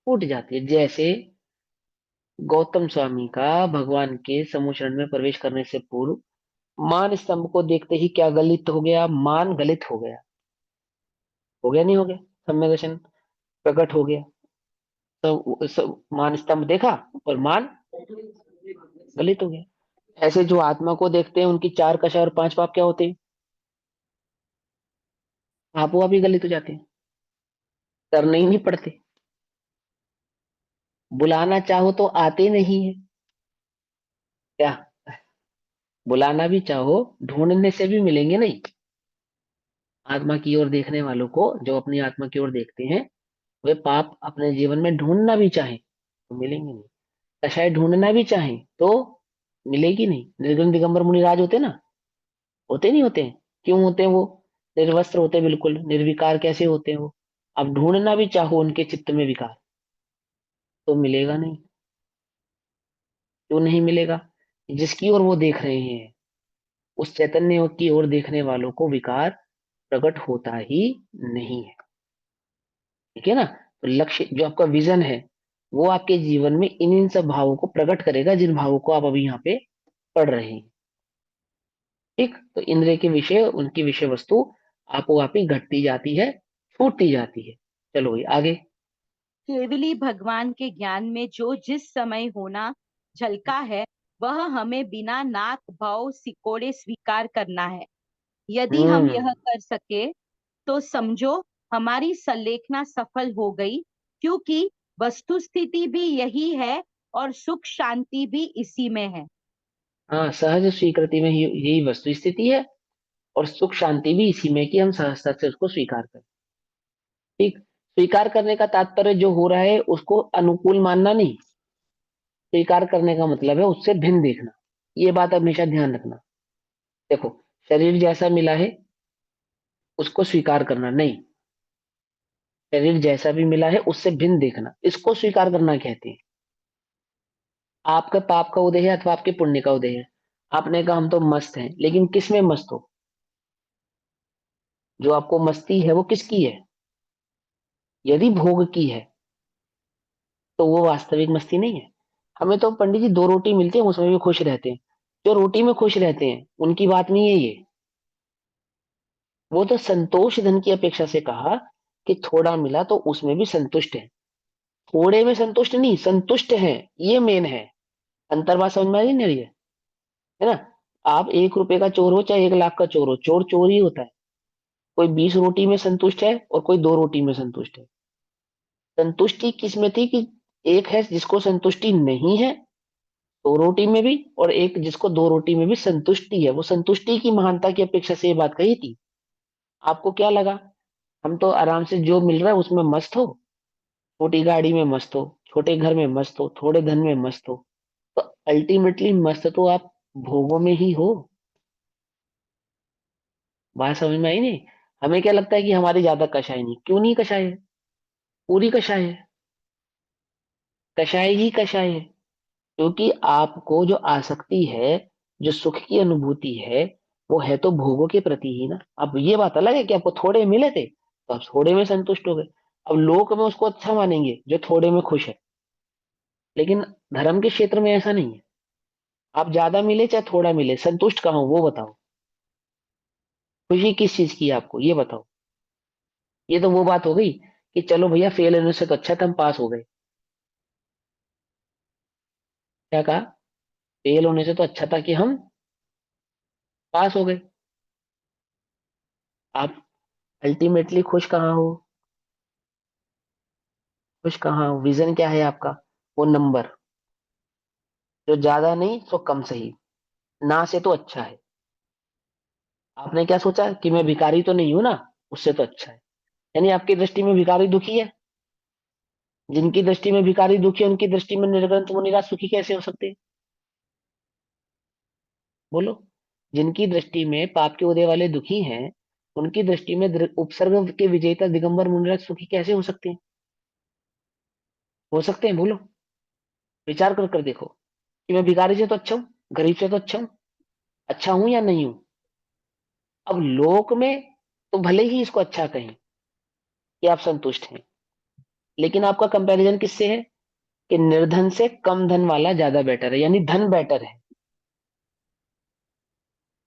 फूट जाती है। जैसे गौतम स्वामी का भगवान के समूह में प्रवेश करने से पूर्व मान स्तंभ को देखते ही क्या गलित हो गया? मान गलित हो गया। हो गया नहीं हो गया? सम्यक दर्शन प्रकट हो गया। मान स्तंभ देखा और मान गलित हो गया। ऐसे जो आत्मा को देखते हैं उनकी 4 कषाय और 5 पाप क्या होते हैं? आपो आप ही गलित हो जाते हैं, करने ही नहीं पड़ते। बुलाना चाहो तो आते नहीं है। क्या? बुलाना भी चाहो, ढूंढने से भी मिलेंगे नहीं। आत्मा की ओर देखने वालों को, जो अपनी आत्मा की ओर देखते हैं, वे पाप अपने जीवन में ढूंढना भी चाहें तो मिलेंगे नहीं। कषाय ढूंढना भी चाहें तो मिलेगी नहीं। निर्गुण दिगंबर मुनिराज होते ना, होते नहीं होते हैं? क्यों होते हैं वो? निर्वस्त्र होते हैं, बिल्कुल निर्विकार कैसे होते हैं वो। आप ढूंढना भी चाहो उनके चित्त में विकार तो मिलेगा नहीं। क्यों नहीं मिलेगा? जिसकी ओर वो देख रहे हैं उस चैतन्य की ओर देखने वालों को विकार प्रकट होता ही नहीं है। ठीक है ना? तो लक्ष्य जो आपका विजन है वो आपके जीवन में इन सब भावों को प्रकट करेगा जिन भावों को आप अभी यहाँ पे पढ़ रहे हैं। ठीक, तो इंद्रिय के विषय उनकी विषय वस्तु आपो आप ही घटती जाती है, छूटती जाती है। चलो भाई आगे। केवली भगवान के ज्ञान में जो जिस समय होना झलका है वह हमें बिना नाक भाव सिकोड़े स्वीकार करना है। यदि हम यह हम्म। कर सके तो समझो हमारी संलेखना सफल हो गई, क्योंकि वस्तु स्थिति भी यही है और सुख शांति भी इसी में है। हाँ, सहज स्वीकृति में ही यही वस्तु स्थिति है और सुख शांति भी इसी में कि हम सहजता से उसको स्वीकार करें। ठीक, स्वीकार करने का तात्पर्य जो हो रहा है उसको अनुकूल मानना नहीं। स्वीकार करने का मतलब है उससे भिन्न देखना। ये बात हमेशा ध्यान रखना। देखो, शरीर जैसा मिला है उसको स्वीकार करना नहीं, शरीर जैसा भी मिला है उससे भिन्न देखना, इसको स्वीकार करना कहते हैं। आपका पाप का उदय है अथवा आपके पुण्य का उदय है। आपने कहा हम तो मस्त हैं, लेकिन किस में मस्त हो? जो आपको मस्ती है वो किसकी है? यदि भोग की है तो वो वास्तविक मस्ती नहीं है। हमें तो पंडित जी 2 रोटी मिलती है उसमें भी खुश रहते हैं। जो रोटी में खुश रहते हैं उनकी बात नहीं है ये। वो तो संतोष धन की अपेक्षा से कहा कि थोड़ा मिला तो उसमें भी संतुष्ट है। थोड़े में संतुष्ट नहीं, संतुष्ट है, ये मेन है। अंतर्बात समझ में आ रही नहीं आ रही है ना? आप 1 रुपए का चोर हो चाहे 1 लाख का चोर हो, चोर चोर ही होता है। कोई 20 रोटी में संतुष्ट है और कोई 2 रोटी में संतुष्ट है। संतुष्टि किस में थी कि एक है जिसको संतुष्टि नहीं है 2 रोटी में भी, और एक जिसको 2 रोटी में भी संतुष्टि है। वो संतुष्टि की महानता की अपेक्षा से ये बात कही थी। आपको क्या लगा हम तो आराम से जो मिल रहा है उसमें मस्त हो? छोटी गाड़ी में मस्त हो, छोटे घर में मस्त हो, थोड़े धन में मस्त हो, तो अल्टीमेटली मस्त तो आप भोगों में ही हो। बात समझ में आई नहीं? हमें क्या लगता है कि हमारी ज्यादा कषाय नहीं, क्यों नहीं कषाय है? पूरी कषाय है, कषाय ही कषाय है। क्योंकि आपको जो आसक्ति है, जो सुख की अनुभूति है, वो है तो भोगों के प्रति ही ना। अब ये बात अलग है कि आपको थोड़े मिले थे तो आप थोड़े में संतुष्ट हो गए। अब लोक में उसको अच्छा मानेंगे जो थोड़े में खुश है, लेकिन धर्म के क्षेत्र में ऐसा नहीं है। आप ज्यादा मिले चाहे थोड़ा मिले, संतुष्ट कहाँ हो वो बताओ। खुशी किस चीज की है आपको ये बताओ। ये तो वो बात हो गई कि चलो भैया फेल होने से तो अच्छा था हम पास हो गए। क्या कहा? फेल होने से तो अच्छा था कि हम पास हो गए। आप अल्टीमेटली खुश कहाँ हो? खुश कहाँ हो? विजन क्या है आपका? वो नंबर जो ज्यादा नहीं सो कम सही, ना से तो अच्छा है। आपने क्या सोचा कि मैं भिखारी तो नहीं हूं ना, उससे तो अच्छा है। यानी आपकी दृष्टि में भिखारी दुखी है। जिनकी दृष्टि में भिखारी दुखी है उनकी दृष्टि में निर्ग्रंथ मुनिराज सुखी कैसे हो सकते हैं? बोलो। जिनकी दृष्टि में पाप के उदय वाले दुखी हैं उनकी दृष्टि में उपसर्ग के विजेता दिगंबर मुनिराज सुखी कैसे हो सकते हैं? हो सकते हैं? बोलो। विचार कर कर देखो कि मैं भिखारी से तो अच्छा हूँ, गरीब से तो अच्छा हूं या नहीं हूं? अब लोक में तो भले ही इसको अच्छा कहें कि आप संतुष्ट हैं, लेकिन आपका कंपैरिजन किससे है? कि निर्धन से कम धन वाला ज्यादा बेटर है, यानी धन बेटर है।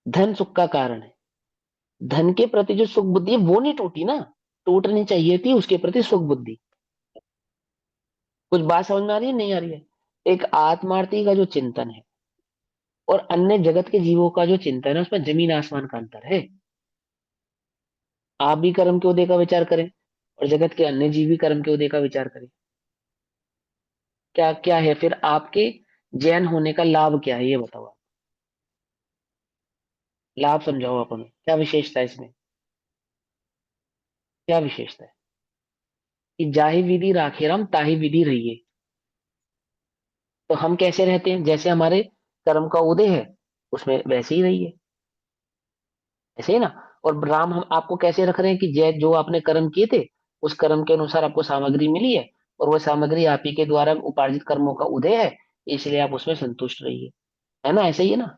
धन सुख का कारण है। धन के प्रति जो सुख बुद्धि है वो नहीं टूटी ना, टूटनी चाहिए थी उसके प्रति सुख बुद्धि। कुछ बात समझ में आ रही है नहीं आ रही है? एक आत्मार्थी का जो चिंतन है और अन्य जगत के जीवों का जो चिंतन है उसमें जमीन आसमान का अंतर है। आप भी कर्म के उदय का विचार करें और जगत के अन्य जीव भी कर्म के उदय का विचार करें। क्या क्या है फिर आपके जैन होने का लाभ क्या है ये बताओ आप। लाभ समझाओ आप हमें, क्या विशेषता है इसमें? क्या विशेषता है? कि जाहि विधि राखे राम ताहि विधि रहिए। तो हम कैसे रहते हैं? जैसे हमारे कर्म का उदय है उसमें वैसे ही रहिए, ऐसे ही ना। और राम हम आपको कैसे रख रहे हैं कि जय जो आपने कर्म किए थे उस कर्म के अनुसार आपको सामग्री मिली है, और वह सामग्री आप ही के द्वारा उपार्जित कर्मों का उदय है, इसलिए आप उसमें संतुष्ट रहिए। है ना? ऐसे ही है ना?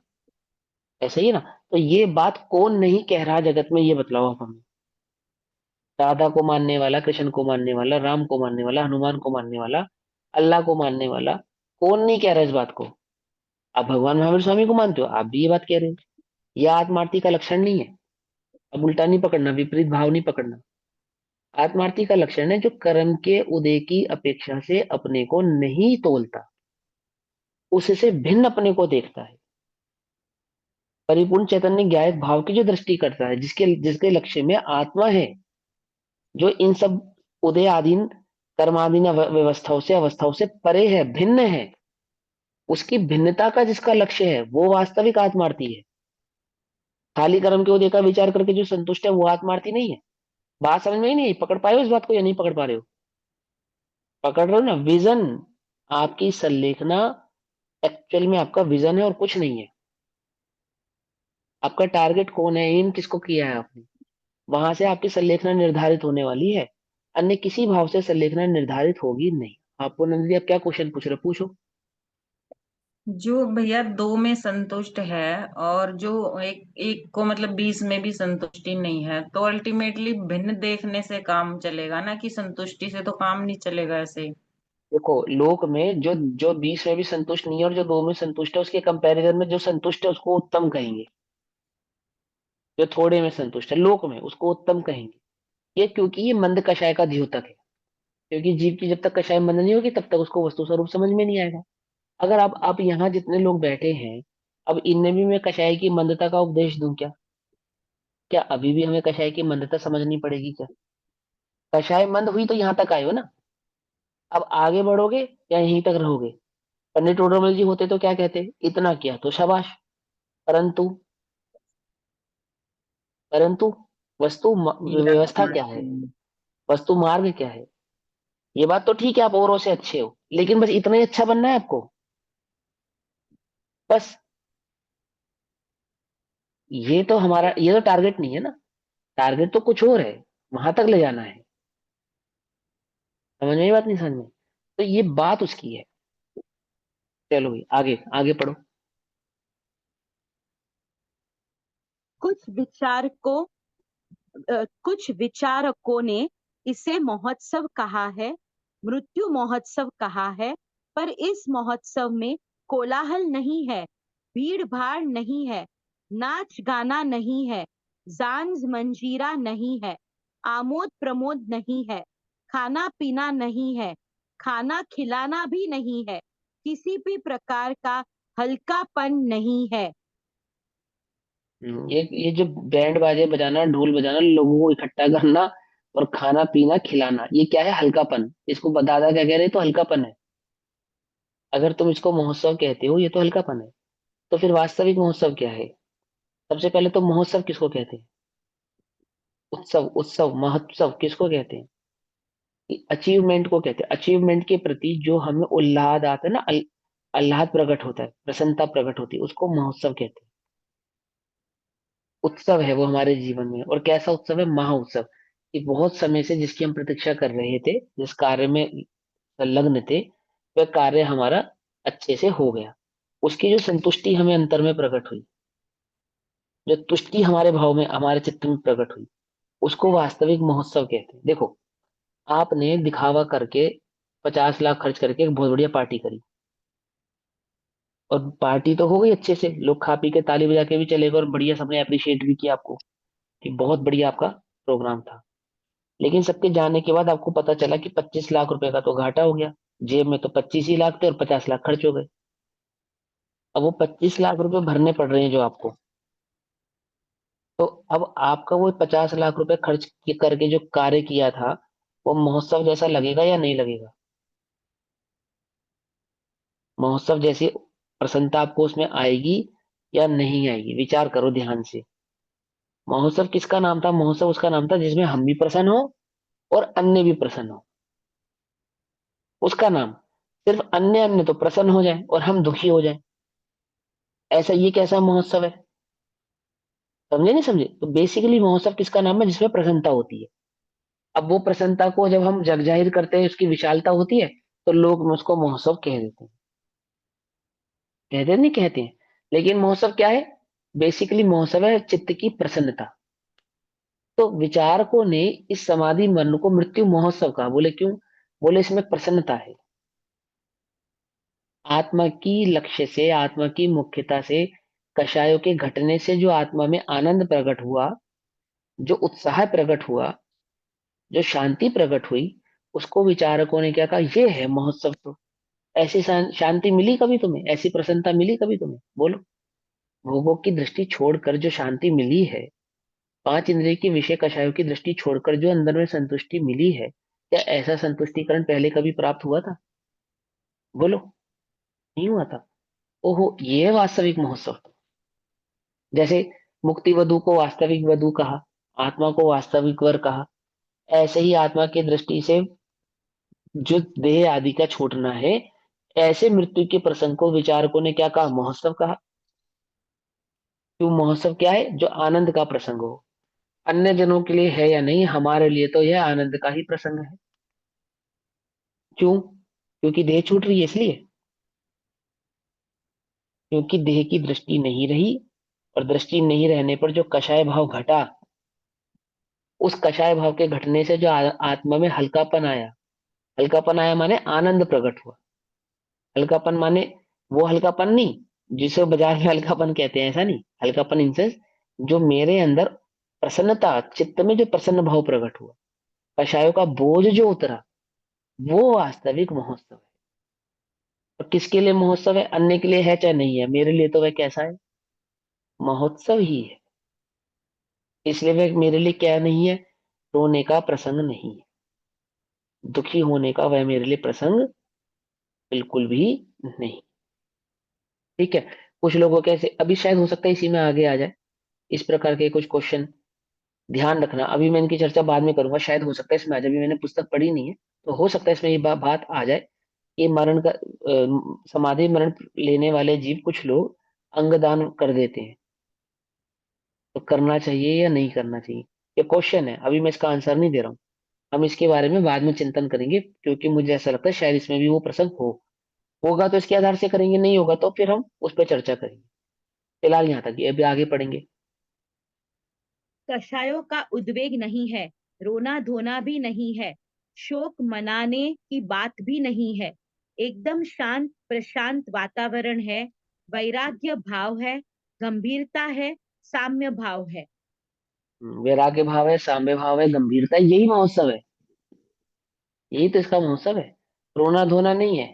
ऐसे ही है ना? तो ये बात कौन नहीं कह रहा जगत में, ये बतलाओ आप हमें। राधा को मानने वाला, कृष्ण को मानने वाला, राम को मानने वाला, हनुमान को मानने वाला, अल्लाह को मानने वाला, कौन नहीं कह रहा इस बात को? आप भगवान महावीर स्वामी को मानते हो, आप भी ये बात कह रहे हो। यह आत्मार्थी का लक्षण नहीं है। अब उल्टा नहीं पकड़ना, विपरीत भाव नहीं पकड़ना। आत्मार्थी का लक्षण है जो कर्म के उदय की अपेक्षा से अपने को नहीं तोलता, उससे भिन्न अपने को देखता है। परिपूर्ण चैतन्य ज्ञायक भाव की जो दृष्टि करता है, जिसके जिसके लक्ष्य में आत्मा है, जो इन सब उदय आधीन कर्माधीन व्यवस्थाओं से अवस्थाओं से परे है, भिन्न है, उसकी भिन्नता का जिसका लक्ष्य है वो वास्तविक आत्मार्थी है। खाली कर्म के उदय का विचार करके जो संतुष्ट है वो आत्मार्थी नहीं है। बात समझ में ही नहीं आई? पकड़ पाए हो इस बात को या नहीं पकड़ पा रहे हो? पकड़ रहे हो ना? विजन, आपकी संलेखना एक्चुअल में आपका विजन है और कुछ नहीं है। आपका टारगेट कौन है, एम किसको किया है आपने, वहां से आपकी संलेखना निर्धारित होने वाली है। अन्य किसी भाव से संलेखना निर्धारित होगी नहीं। आपको नंदी आप क्या क्वेश्चन पूछ रहे हो? पूछो। जो भैया दो में संतुष्ट है और जो एक एक को मतलब 20 में भी संतुष्टि नहीं है, तो अल्टीमेटली भिन्न देखने से काम चलेगा ना, कि संतुष्टि से तो काम नहीं चलेगा ऐसे। देखो, लोक में जो जो 20 में भी संतुष्ट नहीं है और जो 2 में संतुष्ट है, उसके कंपैरिजन में जो संतुष्ट है उसको उत्तम कहेंगे। जो थोड़े में संतुष्ट है लोक में, उसको उत्तम कहेंगे। ये क्योंकि ये मंद कषाय का द्योतक है। क्योंकि जीव की जब तक कषाय मंद नहीं होगी तब तक उसको वस्तु स्वरूप समझ में नहीं आएगा। अगर आप यहाँ जितने लोग बैठे हैं, अब इनमें भी मैं कषाय की मंदता का उपदेश दूं क्या? क्या अभी भी हमें कषाय की मंदता समझनी पड़ेगी क्या? कषाय मंद हुई तो यहाँ तक आए हो ना। अब आगे बढ़ोगे या यहीं तक रहोगे? पंडित टोडरमल जी होते तो क्या कहते, इतना किया तो शाबाश। परंतु परंतु वस्तु व्यवस्था क्या है, वस्तु मार्ग क्या है? ये बात तो ठीक है, आप औरों से अच्छे हो, लेकिन बस इतना ही अच्छा बनना है आपको? बस ये तो हमारा, ये तो टारगेट नहीं है ना। टारगेट तो कुछ और है, वहां तक ले जाना है। समझ में? ये बात नहीं समझ में? तो ये बात उसकी है। चलो भाई, आगे आगे पढ़ो। कुछ विचारकों कुछ विचारकों ने इसे महोत्सव कहा है, मृत्यु महोत्सव कहा है, पर इस महोत्सव में कोलाहल नहीं है, भीड़ भाड़ नहीं है, नाच गाना नहीं है, जानज मंजीरा नहीं है, आमोद प्रमोद नहीं है, खाना पीना नहीं है, खाना खिलाना भी नहीं है, किसी भी प्रकार का हल्कापन नहीं है। ये जो बैंड बाजे बजाना, ढोल बजाना, लोगों को इकट्ठा करना और खाना पीना खिलाना, ये क्या है? हल्कापन। इसको दादा क्या कह रहे हैं? तो हल्कापन है। अगर तुम इसको महोत्सव कहते हो, ये तो हल्कापन है। तो फिर वास्तविक महोत्सव क्या है? सबसे पहले तो महोत्सव किसको कहते हैं? उत्सव, उत्सव महोत्सव किसको कहते हैं? अचीवमेंट को कहते हैं। अचीवमेंट के प्रति जो हमें उल्लाद आता है ना, आह्लाद प्रकट होता है, प्रसन्नता प्रकट होती है, उसको महोत्सव कहते हैं। उत्सव है वो हमारे जीवन में। और कैसा उत्सव है? महा उत्सव। कि बहुत समय से जिसकी हम प्रतीक्षा कर रहे थे, जिस कार्य में संलग्न थे, वह कार्य हमारा अच्छे से हो गया। उसकी जो संतुष्टि हमें अंतर में प्रकट हुई, जो तुष्टि हमारे भाव में, हमारे चित्त में प्रकट हुई, उसको वास्तविक महोत्सव कहते हैं। देखो, आपने दिखावा करके 50 लाख खर्च करके एक बहुत बढ़िया पार्टी करी, और पार्टी तो हो गई अच्छे से, लोग खा पी के ताली बजा के भी चले गए और बढ़िया सबने अप्रिशिएट भी किया आपको कि बहुत बढ़िया आपका प्रोग्राम था। लेकिन सबके जाने के बाद आपको पता चला कि 25 लाख रुपए का तो घाटा हो गया। जेब में तो 25 ही लाख थे और 50 लाख खर्च हो गए। अब वो 25 लाख रुपए भरने पड़ रहे हैं जो आपको। तो अब आपका वो 50 लाख रुपए खर्च करके जो कार्य किया था, वो महोत्सव जैसा लगेगा या नहीं लगेगा? महोत्सव जैसी प्रसन्नता आपको उसमें आएगी या नहीं आएगी? विचार करो ध्यान से। महोत्सव किसका नाम था? महोत्सव उसका नाम था जिसमें हम भी प्रसन्न हो और अन्य भी प्रसन्न हो। उसका नाम। सिर्फ अन्य अन्य तो प्रसन्न हो जाए और हम दुखी हो जाए, ऐसा ये कैसा महोत्सव है? समझे नहीं समझे? तो बेसिकली महोत्सव किसका नाम है? जिसमें प्रसन्नता होती है। अब वो प्रसन्नता को जब हम जग जाहिर करते हैं, उसकी विशालता होती है, तो लोग उसको महोत्सव कह देते हैं। कहते नहीं कहते हैं? लेकिन महोत्सव क्या है? बेसिकली महोत्सव है चित्त की प्रसन्नता। तो विचारकों ने इस समाधि मन को मृत्यु महोत्सव कहा। बोले क्यों? बोले इसमें प्रसन्नता है। आत्मा की लक्ष्य से, आत्मा की मुख्यता से, कषायों के घटने से जो आत्मा में आनंद प्रकट हुआ, जो उत्साह प्रकट हुआ, जो शांति प्रकट हुई, उसको विचारकों ने क्या कहा? ये है महोत्सव। तो ऐसी शांति मिली कभी तुम्हें? ऐसी प्रसन्नता मिली कभी तुम्हें? बोलो। भोगों की दृष्टि छोड़कर जो शांति मिली है, पांच इंद्रिय की विषय कषायों की दृष्टि छोड़कर जो अंदर में संतुष्टि मिली है, क्या ऐसा संतुष्टिकरण पहले कभी प्राप्त हुआ था? बोलो। नहीं हुआ था। ओहो, ये है वास्तविक महोत्सव। जैसे मुक्ति वधु को वास्तविक वधु कहा, आत्मा को वास्तविक वर कहा, ऐसे ही आत्मा की दृष्टि से जो देह आदि का छूटना है, ऐसे मृत्यु के प्रसंग को विचारकों ने क्या कहा? महोत्सव कहा। क्यों? महोत्सव क्या है? जो आनंद का प्रसंग हो। अन्य जनों के लिए है या नहीं, हमारे लिए तो यह आनंद का ही प्रसंग है। क्यों? क्योंकि देह छूट रही है इसलिए। क्योंकि देह की दृष्टि नहीं रही, और दृष्टि नहीं रहने पर जो कषाय भाव घटा, उस कषाय भाव के घटने से जो आत्मा में हल्कापन आया। हल्कापन आया माने आनंद प्रकट हुआ। हल्कापन माने वो हल्कापन नहीं जिसे बाजार में हल्कापन कहते हैं, ऐसा नहीं। हल्कापन इन सेंस जो मेरे अंदर प्रसन्नता, चित्त में जो प्रसन्न भाव प्रकट हुआ, कषायों का बोझ जो उतरा, वो वास्तविक महोत्सव है। और किसके लिए महोत्सव है? अन्य के लिए है चाहे नहीं है, मेरे लिए तो वह कैसा है? महोत्सव ही है। इसलिए वह मेरे लिए क्या नहीं है? रोने का प्रसंग नहीं है। दुखी होने का वह मेरे लिए प्रसंग बिल्कुल भी नहीं। ठीक है। कुछ लोगों के ऐसे अभी शायद हो सकता है इसी में आगे आ जाए इस प्रकार के कुछ क्वेश्चन। ध्यान रखना, अभी मैं इनकी चर्चा बाद में करूंगा, शायद हो सकता है इसमें आ जाए। अभी मैंने पुस्तक पढ़ी नहीं है, तो हो सकता है इसमें ये बात आ जाए कि मरण का समाधि मरण लेने वाले जीव कुछ लोग अंगदान कर देते हैं। तो करना चाहिए या नहीं करना चाहिए, ये क्वेश्चन है। अभी मैं इसका आंसर नहीं दे रहा हूँ। हम इसके बारे में बाद में चिंतन करेंगे, क्योंकि मुझे ऐसा लगता है शायद इसमें भी वो प्रसंग होगा तो इसके आधार से करेंगे, नहीं होगा तो फिर हम उस पर चर्चा करेंगे। फिलहाल यहाँ तक ही, अभी आगे पढ़ेंगे। कषायों का उद्वेग नहीं है, रोना धोना भी नहीं है, शोक मनाने की बात भी नहीं है, एकदम शांत प्रशांत वातावरण है, वैराग्य भाव है, गंभीरता है, साम्य भाव है। वैराग्य भाव है, साम्य भाव है, गंभीरता है, यही महोत्सव है। यही तो इसका महोत्सव है। रोना धोना नहीं है,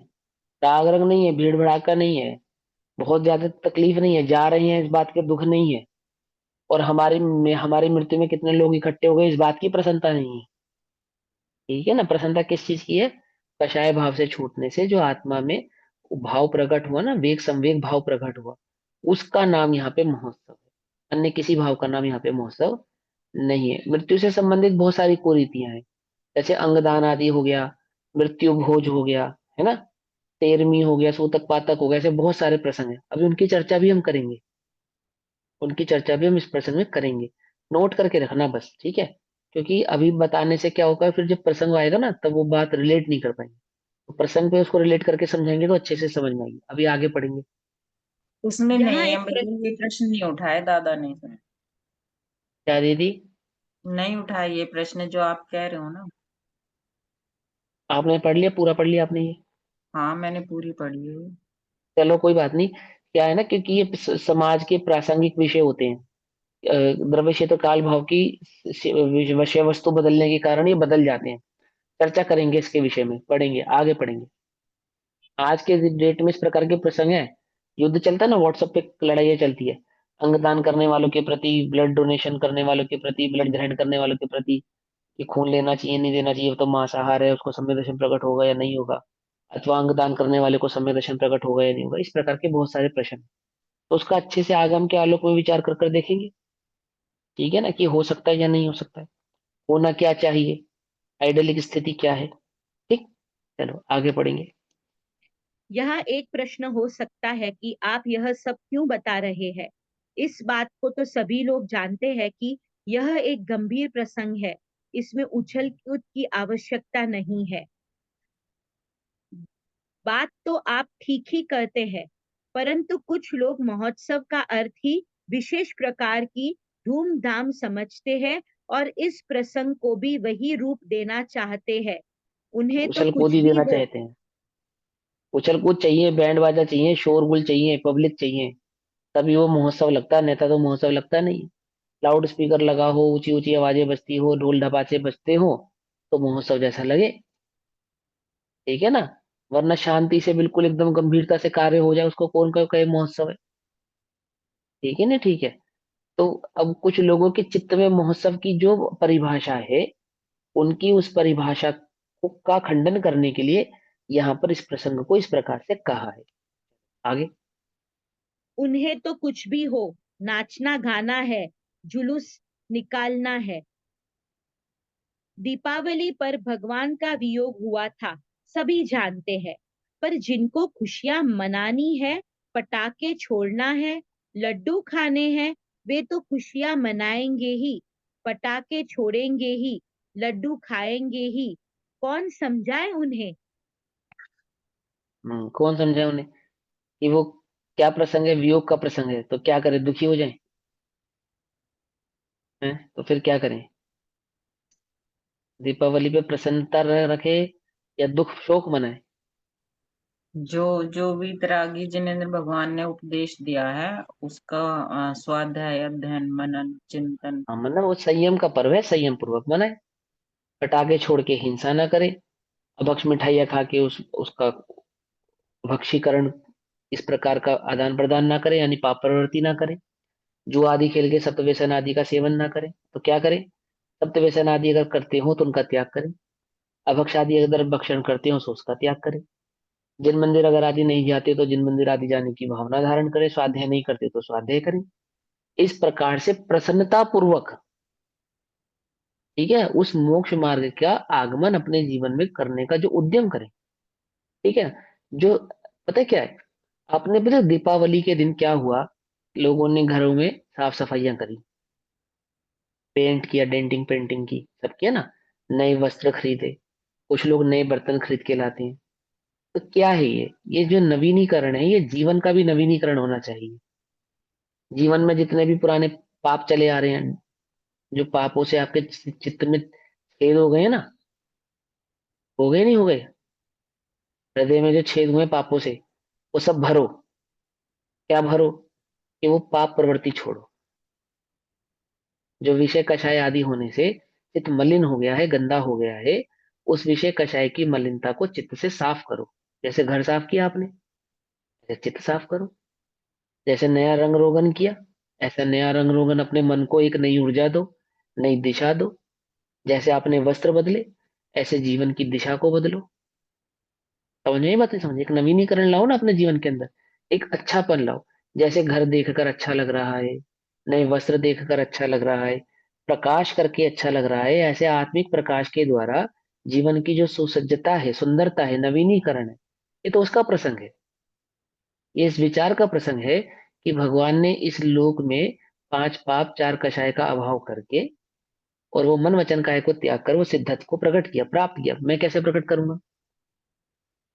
राग रंग नहीं है, भीड़ भड़ाका नहीं है, बहुत ज्यादा तकलीफ नहीं है, जा रहे हैं इस बात के दुख नहीं है, और हमारी मृत्यु में कितने लोग इकट्ठे हो गए इस बात की प्रसन्नता नहीं है। ठीक है ना? प्रसन्नता किस चीज की है? कषाय भाव से छूटने से जो आत्मा में भाव प्रकट हुआ ना, वेग संवेग भाव प्रकट हुआ, उसका नाम यहाँ पे महोत्सव है। अन्य किसी भाव का नाम यहाँ पे महोत्सव नहीं है। मृत्यु से संबंधित बहुत सारी कुरीतियां हैं, जैसे अंगदान आदि हो गया, मृत्यु भोज हो गया, है ना, तेरहवीं हो गया, सूतक पातक हो गया, ऐसे बहुत सारे प्रसंग हैं। अभी उनकी चर्चा भी हम करेंगे। उनकी चर्चा भी हम इस प्रसंग में करेंगे। नोट करके रखना बस, ठीक है? क्योंकि अभी बताने से क्या होगा, फिर जब प्रसंग आएगा ना तब वो बात रिलेट नहीं कर पाएंगे। तो प्रसंग पे उसको रिलेट करके समझाएंगे तो अच्छे से समझ में आएगी। अभी आगे पढ़ेंगे। उसमें यहाँ नहीं एक है भैया, ये प्रश्न नहीं उठाए दादा ने इसमें। क्या दीदी? नहीं उठाए ये प्रश्न जो आप कह रहे हो ना। आपने पढ़ लिया? पूरा पढ़ लिया आपने ये? हाँ मैंने पूरी पढ़ी है। चलो कोई बात नहीं। क्या है ना, क्योंकि ये समाज के प्रासंगिक विषय होते हैं। द्रव्य क्षेत्र काल भाव की विषय वस्तु बदलने के कारण ये बदल जाते हैं। चर्चा करेंगे इसके विषय में, पढ़ेंगे, आगे पढ़ेंगे। आज के डेट में इस प्रकार के प्रसंग है। युद्ध चलता है ना, व्हाट्सएप पे लड़ाइयाँ चलती है, अंगदान करने वालों के प्रति, ब्लड डोनेशन करने वालों के प्रति, ब्लड ग्रहण करने वालों के प्रति, कि खून लेना चाहिए नहीं देना चाहिए, तो मांसाहार है, उसको संवेदनशील प्रकट होगा या नहीं होगा, अथवा अंगदान करने वाले को संवेदनशील प्रकट होगा या नहीं होगा। इस प्रकार के बहुत सारे प्रश्न, तो उसका अच्छे से आगम के आलोक में विचार कर कर देखेंगे। ठीक है ना, कि हो सकता है या नहीं हो सकता है, होना क्या चाहिए, आइडलिक स्थिति क्या है। ठीक। चलो आगे पढ़ेंगे। यहाँ एक प्रश्न हो सकता है कि आप यह सब क्यों बता रहे हैं। इस बात को तो सभी लोग जानते हैं कि यह एक गंभीर प्रसंग है, इसमें उछल कूद की आवश्यकता नहीं है। बात तो आप ठीक ही करते हैं, परंतु कुछ लोग महोत्सव का अर्थ ही विशेष प्रकार की धूमधाम समझते हैं और इस प्रसंग को भी वही रूप देना चाहते हैं। उन्हें तो उछल कूद कुछ ही भी देना हो। चाहते हैं। उछल कूद चाहिए, बैंड बाजा चाहिए, शोरगुल चाहिए, पब्लिक चाहिए, तभी वो महोत्सव लगता है, नहीं तो महोत्सव लगता नहीं। लाउड स्पीकर लगा हो, ऊंची ऊंची आवाजें बजती हो, ढोल ढपाचे बजते हो, तो महोत्सव जैसा लगे। ठीक है ना। वरना शांति से बिल्कुल एकदम गंभीरता से कार्य हो जाए, उसको कौन कहे महोत्सव है। ठीक है ना, ठीक है। तो अब कुछ लोगों के चित्त में महोत्सव की जो परिभाषा है, उनकी उस परिभाषा को का खंडन करने के लिए यहाँ पर इस प्रसंग को इस प्रकार से कहा है। आगे। उन्हें तो कुछ भी हो, नाचना गाना है, जुलूस निकालना है। दीपावली पर भगवान का वियोग हुआ था, सभी जानते हैं। पर जिनको खुशियां मनानी है, पटाखे छोड़ना है, लड्डू खाने हैं, वे तो खुशियां मनाएंगे ही, पटाखे छोड़ेंगे ही, लड्डू खाएंगे ही। कौन समझाए उन्हें? कौन समझाए उन्हें कि वो क्या प्रसंग है, वियोग का प्रसंग है, तो क्या करें, दुखी हो जाए? हैं? तो फिर क्या करें? दीपावली पे प्रसन्नता रखे या दुख शोक मनाए? जो जो वीतरागी जिनेंद्र भगवान ने उपदेश दिया है उसका स्वाध्याय, अध्ययन, मनन, चिंतन। हाँ, मतलब वो संयम का पर्व है, संयम पूर्वक मनाए। पटाखे छोड़ के हिंसा ना करे, अभक्ष मिठाइयाँ खा के उसका भक्षीकरण इस प्रकार का आदान प्रदान ना करे, यानी पाप प्रवृत्ति ना करे। जुआ आदि खेल के सप्त व्यसन आदि का सेवन ना करे, तो क्या करे? सप्त व्यसन आदि अगर करते हो तो उनका त्याग करें। अभक्ष आदि अगर भक्षण करते हो तो उसका त्याग करें। जिन मंदिर अगर आदि नहीं जाते तो जिन मंदिर आदि जाने की भावना धारण करें। स्वाध्याय नहीं करते तो स्वाध्याय करें। इस प्रकार से प्रसन्नता पूर्वक, ठीक है, उस मोक्ष मार्ग का आगमन अपने जीवन में करने का जो उद्यम करें। ठीक है। जो पता है क्या है, आपने पता है दीपावली के दिन क्या हुआ? लोगों ने घरों में साफ सफाइयां करी, पेंट किया, डेंटिंग पेंटिंग की, सब किया ना। नए वस्त्र खरीदे, कुछ लोग नए बर्तन खरीद के लाते हैं। तो क्या है ये जो नवीनीकरण है, ये जीवन का भी नवीनीकरण होना चाहिए। जीवन में जितने भी पुराने पाप चले आ रहे हैं, जो पापों से आपके चित्त में छेद हो गए हैं ना, हो गए नहीं हो गए, हृदय में जो छेद हुए पापों से, वो सब भरो। क्या भरो? कि वो पाप प्रवृत्ति छोड़ो। जो विषय कषाय आदि होने से चित्त मलिन हो गया है, गंदा हो गया है, उस विषय कषाय की मलिनता को चित्त से साफ करो। जैसे घर साफ किया आपने, ऐसे चित्त साफ करो। जैसे नया रंग रोगन किया, ऐसा नया रंग रोगन अपने मन को एक नई ऊर्जा दो, नई दिशा दो। जैसे आपने वस्त्र बदले, ऐसे जीवन की दिशा को बदलो। समझ में बात नहीं? समझ, एक नवीनीकरण लाओ ना अपने जीवन के अंदर, एक अच्छापन लाओ। जैसे घर देखकर अच्छा लग रहा है, नए वस्त्र देखकर अच्छा लग रहा है, प्रकाश करके अच्छा लग रहा है, ऐसे आत्मिक प्रकाश के द्वारा जीवन की जो सुसज्जता है, सुंदरता है, नवीनीकरण है, ये तो उसका प्रसंग है। ये इस विचार का प्रसंग है कि भगवान ने इस लोक में पांच पाप चार कषाय का अभाव करके और वो मन वचन काय को त्याग कर वो सिद्धत्व को प्रकट किया, प्राप्त किया। मैं कैसे प्रकट करूंगा?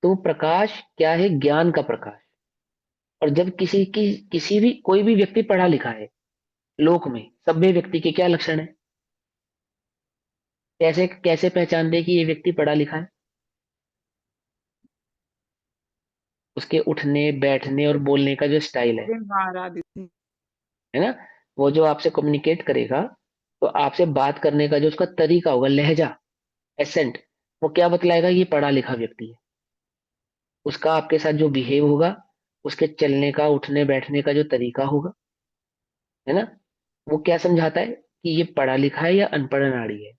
तो प्रकाश क्या है? ज्ञान का प्रकाश। और जब किसी भी कोई भी व्यक्ति पढ़ा लिखा है लोक में, सभ्य व्यक्ति के क्या लक्षण है? कैसे कैसे पहचानते हैं कि ये व्यक्ति पढ़ा लिखा है? उसके उठने बैठने और बोलने का जो स्टाइल है ना, वो जो आपसे कम्युनिकेट करेगा, तो आपसे बात करने का जो उसका तरीका होगा, लहजा, एसेंट, वो क्या बतलाएगा? ये पढ़ा लिखा व्यक्ति है। उसका आपके साथ जो बिहेव होगा, उसके चलने का उठने बैठने का जो तरीका होगा, है ना, वो क्या समझाता है कि ये पढ़ा लिखा है या अनपढ़ नाड़ी है।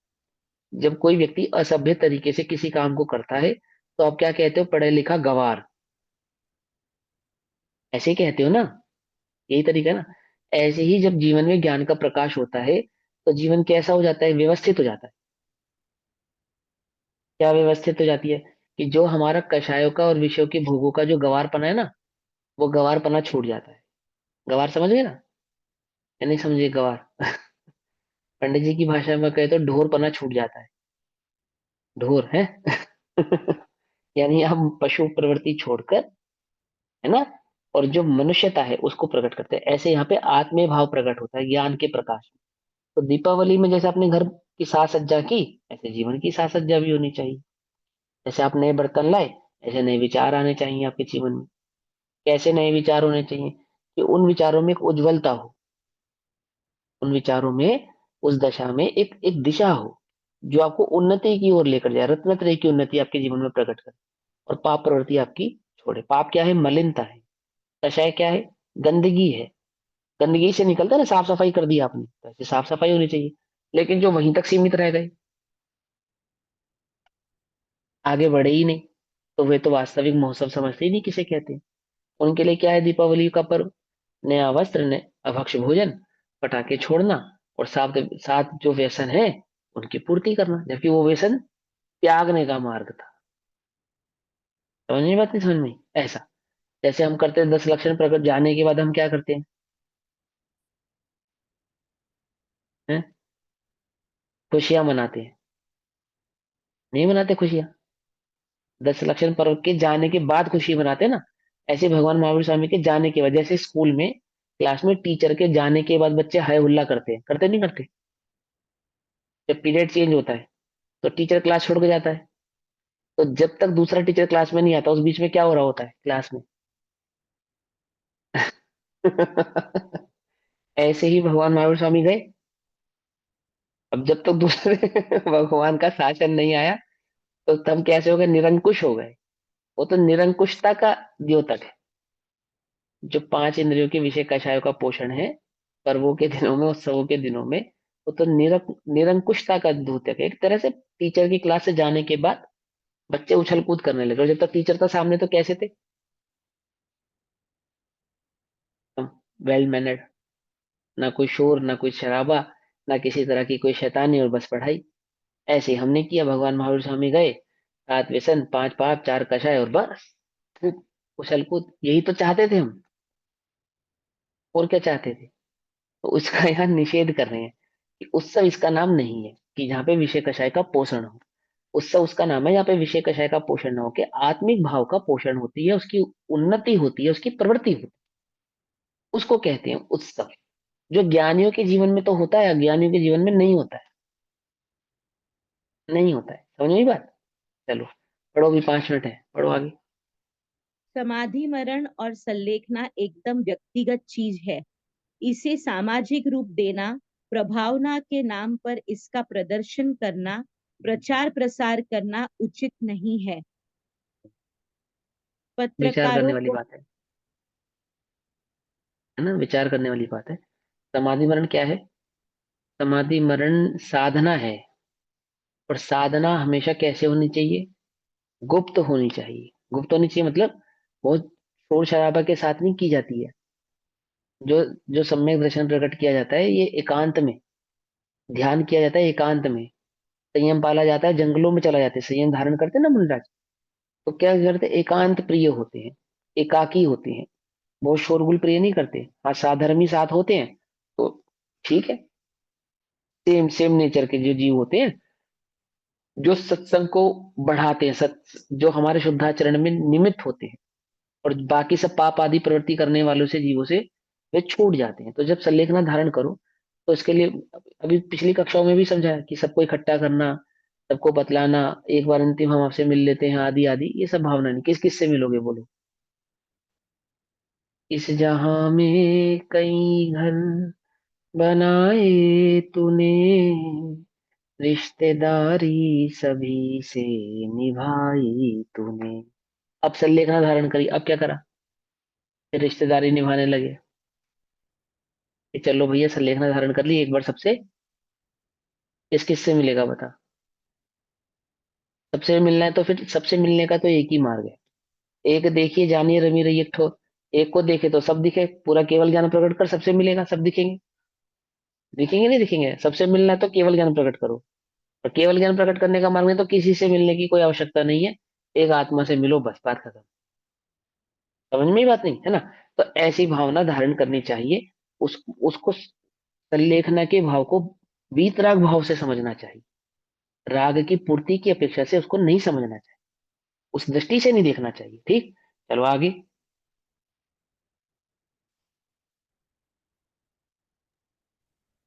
जब कोई व्यक्ति असभ्य तरीके से किसी काम को करता है, तो आप क्या कहते हो? पढ़ा लिखा गवार, ऐसे ही कहते हो ना। यही तरीका है ना। ऐसे ही जब जीवन में ज्ञान का प्रकाश होता है, तो जीवन कैसा हो जाता है? व्यवस्थित हो जाता है। क्या व्यवस्थित हो जाती है? कि जो हमारा कषायों का और विषयों के भोगों का जो गवारपना है ना, वो गवारपना छूट जाता है। गवार समझ गए ना? या नहीं समझे गवार? पंडित जी की भाषा में कहे तो ढोर पना छूट जाता है। ढोर है। यानी हम पशु प्रवृत्ति छोड़कर, है ना, और जो मनुष्यता है उसको प्रकट करते हैं। ऐसे यहाँ पे आत्मीय भाव प्रकट होता है ज्ञान के प्रकाश में। तो दीपावली में जैसे आपने घर की साज सज्जा की, ऐसे जीवन की साज सज्जा भी होनी चाहिए। जैसे आप नए बर्तन लाए, ऐसे नए विचार आने चाहिए आपके जीवन में। कैसे नए विचार होने चाहिए? कि उन विचारों में एक उज्ज्वलता हो, उन विचारों में, उस दशा में एक एक दिशा हो जो आपको उन्नति की ओर लेकर जाए, रत्नत्रय की उन्नति आपके जीवन में प्रकट करे। और पाप प्रवृत्ति आपकी छोड़े। पाप क्या है? मलिनता है। कषाय क्या है? गंदगी है। गंदगी से निकलता है ना, साफ सफाई कर दी आपने, तो ऐसे साफ सफाई होनी चाहिए। लेकिन जो वहीं तक सीमित रह गए, आगे बढ़े ही नहीं, तो वे तो वास्तविक महोत्सव समझते ही नहीं किसे कहते हैं। उनके लिए क्या है दीपावली का पर्व? नया वस्त्र, ने अभक्ष भोजन, पटाखे छोड़ना, और साथ साथ जो व्यसन है उनकी पूर्ति करना, जबकि वो व्यसन त्यागने का मार्ग था। समझ में बात? नहीं समझ में? ऐसा जैसे हम करते हैं 10 लक्षण प्रकट जाने के बाद हम क्या करते हैं? हैं? खुशियां मनाते हैं? नहीं मनाते खुशियां? 10 लक्षण पर्व के जाने के बाद खुशी मनाते हैं ना। ऐसे भगवान महावीर स्वामी के जाने के बाद, जैसे स्कूल में क्लास में टीचर के जाने के बाद बच्चे हाय हुल्ला करते हैं, करते नहीं करते? जब पीरियड चेंज होता है तो टीचर क्लास छोड़ के जाता है, तो जब तक दूसरा टीचर क्लास में नहीं आता उस बीच में क्या हो रहा होता है क्लास में? ऐसे ही भगवान महावीर स्वामी गए। अब जब तक दूसरे भगवान का शासन नहीं आया, तो तब कैसे हो गए? निरंकुश हो गए। वो तो निरंकुशता का द्योतक है। जो 5 इंद्रियों के विषय कषायों का पोषण है, पर्वों के दिनों में, उत्सवों के दिनों में, वो तो निरंकुशता का द्योतक है। एक तरह से टीचर की क्लास से जाने के बाद बच्चे उछल कूद करने लगे, और जब तक टीचर था सामने तो कैसे थे? वेल मैनर्ड, ना कोई शोर, ना कोई शराबा, ना किसी तरह की कोई शैतानी, और बस पढ़ाई। ऐसे ही हमने किया। भगवान महावीर स्वामी गए, 7 व्यसन, 5 पाप, 4 कषाय, और बस खूब उछल कूद। यही तो चाहते थे हम, और क्या चाहते थे? तो उसका यहाँ निषेध कर रहे हैं कि उत्सव इसका नाम नहीं है कि जहाँ पे विषय कषाय का पोषण हो। उत्सव उसका नाम है जहाँ पे विषय कषाय का पोषण ना हो के आत्मिक भाव का पोषण होती है, उसकी उन्नति होती है, उसकी प्रवृत्ति होती है, उसको कहते हैं उत्सव। जो ज्ञानियों के जीवन में तो होता है, अज्ञानियों के जीवन में नहीं होता है। नहीं होता है। समझ में बात? चलो पढ़ो, भी 5 मिनट है, पढ़ो आगे। समाधि मरण और संलेखना एकदम व्यक्तिगत चीज है। इसे सामाजिक रूप देना, प्रभावना के नाम पर इसका प्रदर्शन करना, प्रचार प्रसार करना उचित नहीं है। विचार करने पत्रकारों वाली को बात है ना, विचार करने वाली बात है। समाधि मरण क्या है? समाधि मरण साधना है। और साधना हमेशा कैसे होनी चाहिए? गुप्त होनी चाहिए। गुप्त होनी चाहिए मतलब बहुत शोर शराबा के साथ नहीं की जाती है। जो जो सम्यक दर्शन प्रकट किया जाता है, ये एकांत में ध्यान किया जाता है, एकांत में संयम पाला जाता है, जंगलों में चला जाता है, संयम धारण करते हैं ना मुनिराज। तो क्या करते हैं? एकांत प्रिय होते हैं, एकाकी होते हैं, बहुत शोरगुल प्रिय नहीं करते। हाँ, साधर्मी साथ होते हैं तो ठीक है। सेम सेम नेचर के जो जीव होते हैं, जो सत्संग को बढ़ाते हैं, जो हमारे शुद्धाचरण में निमित्त होते हैं, और बाकी सब पाप आदि प्रवृत्ति करने वालों से, जीवों से वे छूट जाते हैं। तो जब संलेखना धारण करो, तो इसके लिए अभी पिछली कक्षाओं में भी समझाया कि सबको इकट्ठा करना, सबको बतलाना, एक बार अंतिम हम आपसे मिल लेते हैं, आदि आदि, ये सब भावना नहीं। किस किस से मिलोगे बोलो? इस जहां में कई घर बनाए तूने, रिश्तेदारी सभी से निभाई तूने। अब संलेखना धारण करी, अब क्या करा? फिर रिश्तेदारी निभाने लगे कि चलो भैया संलेखना धारण कर ली एक बार सबसे, किस किस से मिलेगा बता? सबसे मिलना है तो फिर सबसे मिलने का तो एक ही मार्ग है। एक देखिए जानिए रमी रही एक ठो, एक को देखे तो सब दिखे, पूरा केवल ज्ञान प्रकट कर, सबसे मिलेगा, सब दिखेंगे। दिखेंगे नहीं दिखेंगे? सबसे मिलना है तो केवल ज्ञान प्रकट करो। और केवल ज्ञान प्रकट करने का मार्ग में तो किसी से मिलने की कोई आवश्यकता नहीं है। एक आत्मा से मिलो, बस बात खत्म। समझ में ही बात नहीं है ना? तो ऐसी भावना धारण करनी चाहिए। उसको संलेखना के भाव को वीतराग भाव से समझना चाहिए, राग की पूर्ति की अपेक्षा से उसको नहीं समझना चाहिए, उस दृष्टि से नहीं देखना चाहिए। ठीक, चलो आगे।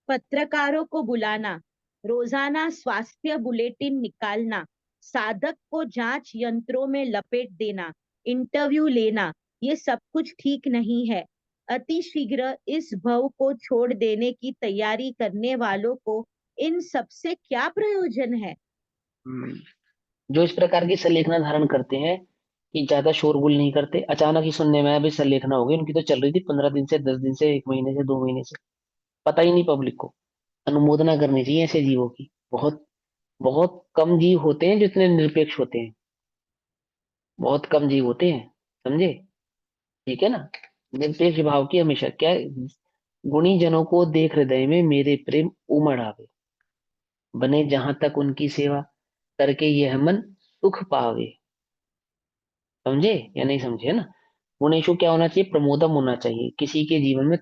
पत्रकारों को बुलाना, रोजाना स्वास्थ्य बुलेटिन निकालना, साधक को जांच यंत्रों में लपेट देना, इंटरव्यू लेना, ये सब कुछ ठीक नहीं है। अति शीघ्र इस भव को छोड़ देने की तैयारी करने वालों को इन सब से क्या प्रयोजन है? हम्म, जो इस प्रकार की संलेखना धारण करते हैं, कि ज्यादा शोरगुल नहीं करते, अचानक ही सुनने में आया भाई संलेखना हो गई, उनकी तो चल रही थी 15 दिन से, 10 दिन से, 1 महीने से, 2 महीने से, पता ही नहीं पब्लिक को। अनुमोदना करनी चाहिए ऐसे जीवों की। बहुत बहुत कम जीव होते हैं जो इतने निरपेक्ष होते हैं, बहुत कम जीव होते हैं, समझे? ठीक है ना? निरपेक्ष भाव की हमेशा क्या है? गुणी जनों को देख हृदय में मेरे प्रेम उमड़ आवे, बने जहां तक उनकी सेवा, करके यह मन सुख पावे। समझे या नहीं समझे ना? गुणेशु क्या होना चाहिए? प्रमोदम होना चाहिए। किसी के जीवन में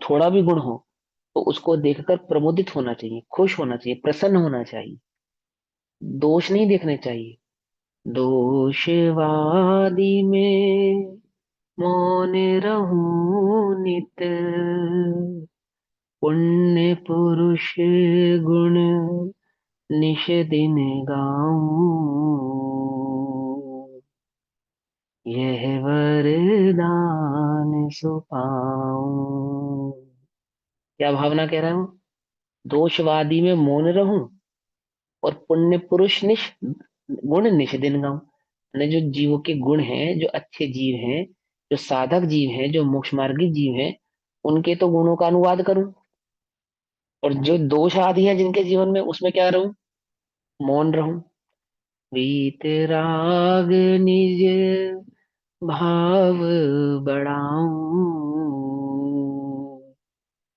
थोड़ा भी गुण हो तो उसको देखकर प्रमोदित होना चाहिए, खुश होना चाहिए, प्रसन्न होना चाहिए, दोष नहीं देखने चाहिए। दोषवादी में मौन रहूं नित, पुण्य पुरुष गुण निश दिन गाऊं, यह वरदान सु पाऊं। क्या भावना कह रहा हूं? दोषवादी में मौन रहूं और पुण्य पुरुष निश गुण निश दिन गाऊं। यानी जो जीवों के गुण हैं, जो अच्छे जीव हैं, जो साधक जीव हैं, जो मोक्ष मार्गी जीव हैं, उनके तो गुणों का अनुवाद करूं, और जो दोष आदि है जिनके जीवन में, उसमें क्या रहूं? मौन रहूं। वीतराग निज भाव बढ़ाऊं,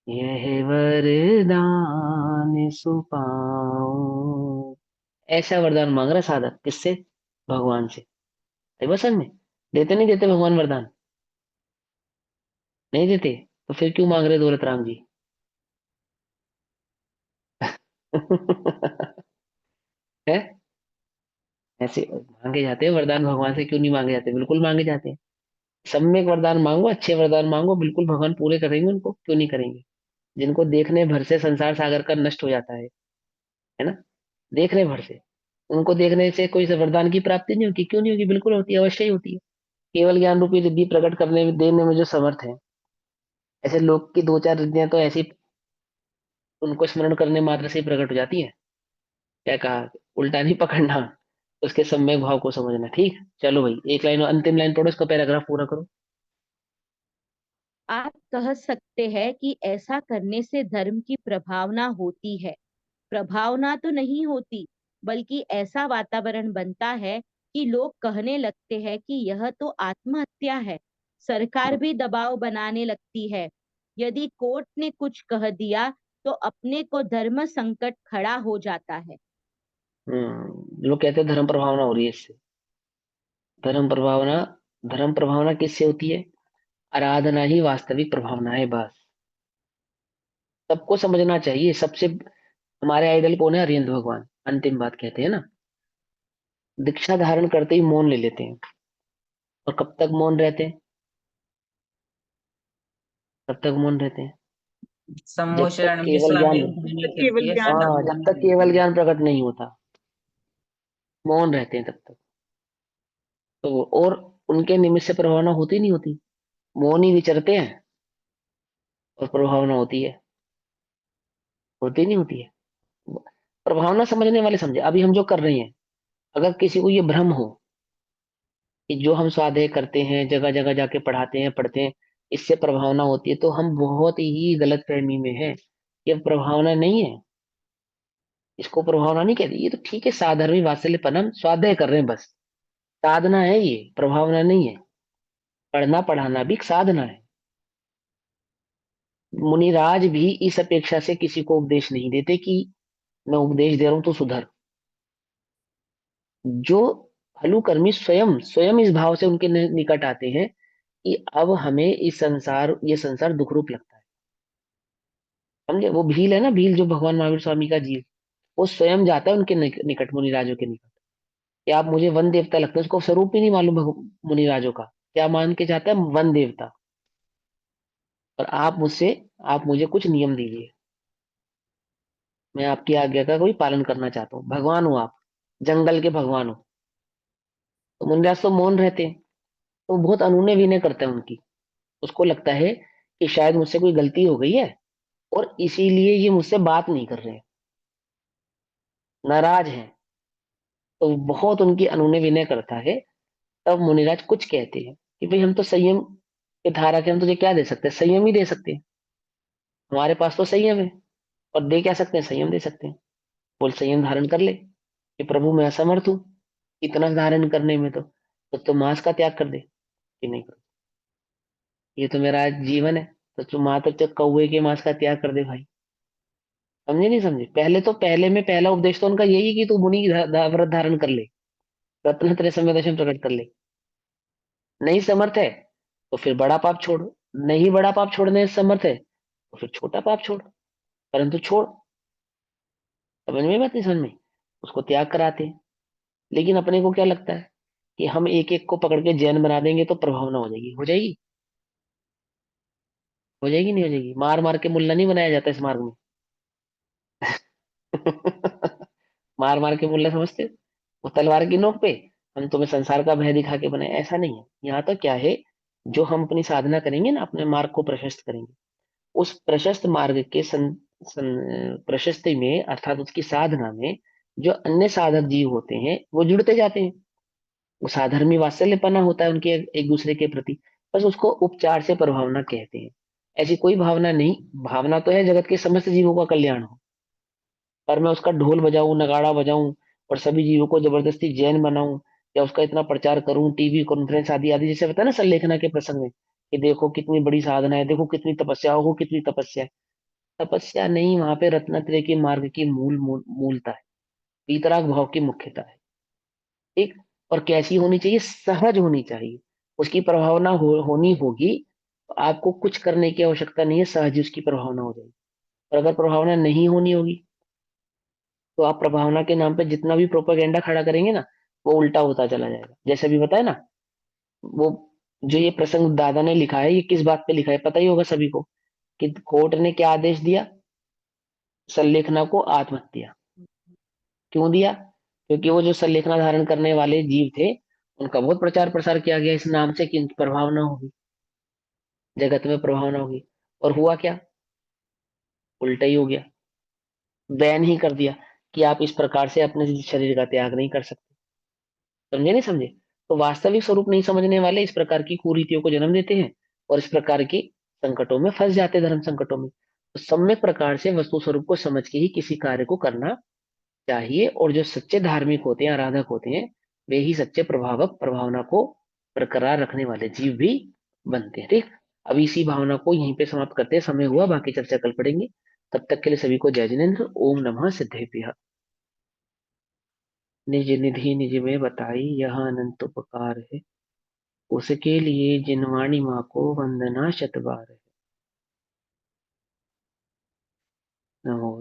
यह वरदान सुपाऊं। ऐसा वरदान मांग रहा साधक, किससे? भगवान से। है बस में देते नहीं देते भगवान वरदान? नहीं देते? तो फिर क्यों मांग रहे दौलत राम जी? है? ऐसे मांगे जाते हैं वरदान, भगवान से क्यों नहीं मांगे जाते? बिल्कुल मांगे जाते हैं। सम्यक वरदान मांगो, अच्छे वरदान मांगो, बिल्कुल भगवान पूरे करेंगे उनको, क्यों नहीं करेंगे? जिनको देखने भर से संसार सागर का नष्ट हो जाता है ना? देखने भर से, उनको देखने से कोई वरदान की प्राप्ति नहीं होती? क्यों नहीं होगी? बिल्कुल होती है, अवश्य ही होती है। केवल ज्ञान रूपी रिद्धि प्रकट करने में, देने में जो समर्थ है, ऐसे लोग की दो चार रिद्धियां तो ऐसी, उनको स्मरण करने मात्र से ही प्रकट हो जाती है। क्या कहा? उल्टा नहीं पकड़ना, उसके सम्यक भाव को समझना। ठीक, चलो भाई, एक लाइन, अंतिम लाइन पढ़ो, इसका पैराग्राफ पूरा करो। आप कह सकते हैं कि ऐसा करने से धर्म की प्रभावना होती है। प्रभावना तो नहीं होती, बल्कि ऐसा वातावरण बनता है कि लोग कहने लगते हैं कि यह तो आत्महत्या है। सरकार भी दबाव बनाने लगती है। यदि कोर्ट ने कुछ कह दिया तो अपने को धर्म संकट खड़ा हो जाता है। लोग कहते हैं धर्म प्रभावना हो रही है इससे। धर्म प्रभावना, धर्म प्रभावना किससे होती है? आराधना ही वास्तविक प्रभावना है, बस। सबको समझना चाहिए। सबसे हमारे आइडल कौन है? हरिहंत भगवान। अंतिम बात कहते हैं ना, दीक्षा धारण करते ही मौन ले लेते हैं। और कब तक मौन रहते हैं? कब तक मौन रहते हैं? जब तक सम्मोचरण में केवल ज्ञान, समाधि नहीं केवल करती है, ज्ञान हाँ, साधक जब प्रकट तक नहीं केवल होता। ज्ञान प्रकट नहीं होता, मौन रहते हैं तब तक। तो और उनके निमित्त से प्रभावना होती नहीं होती? मौन ही विचरते हैं और प्रभावना होती है? होती नहीं होती है? प्रभावना समझने वाले समझे। अभी हम जो कर रहे हैं, अगर किसी को ये भ्रम हो कि जो हम स्वाध्याय करते हैं, जगह जगह जाके पढ़ाते हैं, पढ़ते हैं, इससे प्रभावना होती है, तो हम बहुत ही गलत फहमी में है। ये प्रभावना नहीं है, इसको प्रभावना नहीं कहती। ये तो ठीक है, साधर्मी वात्सल्यपन, हम स्वाध्याय कर रहे हैं बस, साधना है ये, प्रभावना नहीं है। पढ़ना पढ़ाना भी एक साधना है। मुनिराज भी इस अपेक्षा से किसी को उपदेश नहीं देते कि मैं उपदेश दे रहा हूं तो सुधर। जो हलुकर्मी स्वयं स्वयं इस भाव से उनके निकट आते हैं कि अब हमें इस संसार, ये संसार दुख रूप लगता है, समझे? वो भील है ना, भील जो भगवान महावीर स्वामी का जीव, वो स्वयं जाता है उनके निकट, मुनिराजों के निकट। कि आप मुझे वन देवता लगते हैं, उसको स्वरूप ही नहीं मालूम मुनिराजों का, क्या मान के जाता है? वन देवता। और आप मुझे कुछ नियम दीजिए, मैं आपकी आज्ञा का कोई पालन करना चाहता हूँ। भगवान हो आप, जंगल के भगवान हो। तो मुनिराज तो मौन रहते हैं, तो बहुत अनूने विनय करते हैं उनकी। उसको लगता है कि शायद मुझसे कोई गलती हो गई है, और इसीलिए ये मुझसे बात नहीं कर रहे हैं, नाराज हैं। तो बहुत उनकी अनूने विनय करता है। तब मुनिराज कुछ कहते हैं कि भाई हम तो संयम के धारा के, हम तुझे क्या दे सकते हैं? संयम ही दे सकते हैं, हमारे पास तो संयम है। और दे क्या सकते हैं? संयम दे सकते हैं। बोल संयम धारण कर ले कि प्रभु मैं असमर्थ हूँ इतना धारण करने में, तो मांस का त्याग कर दे कि नहीं करो, ये तो मेरा जीवन है। तो तू मात्र तो कौवे के मांस का त्याग कर दे भाई। समझे नहीं समझे? पहले में पहला उपदेश तो उनका यही है कि तू मुनि व्रत धारण कर ले, रत्न त्रय संवेदन प्रकट कर ले। नहीं समर्थ है तो फिर बड़ा पाप छोड़, नहीं बड़ा पाप छोड़ने में समर्थ है तो फिर छोटा पाप छोड़, परंतु छोड़। समझ में बात? नहीं समझ में? उसको त्याग कराते हैं। लेकिन अपने को क्या लगता है कि हम एक एक को पकड़ के जैन बना देंगे तो प्रभावना हो जाएगी। हो जाएगी? हो जाएगी नहीं हो जाएगी? मार मार के मुल्ला नहीं बनाया जाता इस मार्ग में। मार मार के मुल्ला समझते हो? वो तलवार की नोक पे हम तुम्हें संसार का भय दिखा के बनाए, ऐसा नहीं है। यहाँ तो क्या है, जो हम अपनी साधना करेंगे ना, अपने मार्ग को प्रशस्त करेंगे, उस प्रशस्त मार्ग के प्रशस्ति में, अर्थात उसकी साधना में, जो अन्य साधक जीव होते हैं वो जुड़ते जाते हैं। वो साधर्मी वात्सल्यपना होता है उनके एक दूसरे के प्रति। बस उसको उपचार से प्रभावना कहते हैं। ऐसी कोई भावना नहीं। भावना तो है जगत के समस्त जीवों का कल्याण हो, पर मैं उसका ढोल बजाऊं, नगाड़ा बजाऊं, और सभी जीवों को जबरदस्ती जैन बनाऊं, या उसका इतना प्रचार करूं, टीवी कॉन्फ्रेंस आदि आदि, जैसे बताया ना संलेखना के प्रसंग में, कि देखो कितनी बड़ी साधना है, देखो कितनी तपस्या हो, कितनी तपस्या है। तपस्या नहीं, वहां पे रत्नत्रय के मार्ग की मूलता है, वीतराग भाव की मुख्यता है। ठीक। और कैसी होनी चाहिए? सहज होनी चाहिए। उसकी प्रभावना होनी होगी तो आपको कुछ करने की आवश्यकता नहीं है, सहज ही उसकी प्रभावना हो जाएगी। और अगर प्रभावना नहीं होनी होगी तो आप प्रभावना के नाम पे जितना भी प्रोपेगेंडा खड़ा करेंगे ना, वो उल्टा होता चला जाएगा। जैसे अभी बताया ना, वो जो ये प्रसंग दादा ने लिखा है, ये किस बात पे लिखा है पता ही होगा सभी को, कि कोर्ट ने क्या आदेश दिया? संलेखना को आत्महत्या। क्यों दिया? क्योंकि वो जो संलेखना धारण करने वाले जीव थे, उनका बहुत प्रचार प्रसार किया गया इस नाम से कि प्रभाव ना होगी, जगत में प्रभाव ना होगी। और हुआ क्या? उल्टा ही हो गया। बैन ही कर दिया कि आप इस प्रकार से अपने शरीर का त्याग नहीं कर सकते। समझे नहीं समझे? तो वास्तविक स्वरूप नहीं समझने वाले इस प्रकार की कुरीतियों को जन्म देते हैं, और इस प्रकार के संकटों में फंस जाते हैं, धर्म संकटों में। तो सम्यक प्रकार से वस्तु स्वरूप को समझ के ही किसी कार्य को करना चाहिए। और जो सच्चे धार्मिक होते हैं, आराधक होते हैं, वे ही सच्चे प्रभावक, प्रभावना को बरकरार रखने वाले जीव भी बनते हैं। ठीक। अब इसी भावना को यहीं पे समाप्त करते हैं, समय हुआ, बाकी चर्चा कल पढ़ेंगे। तब तक के लिए सभी को जय जिनेन्द्र। ओम नमः सिद्धेभ्यः। निज निधि निज में बताई, यह अनंत उपकार है, उसके लिए जिनवाणी माँ को वंदना शत बार है। नमो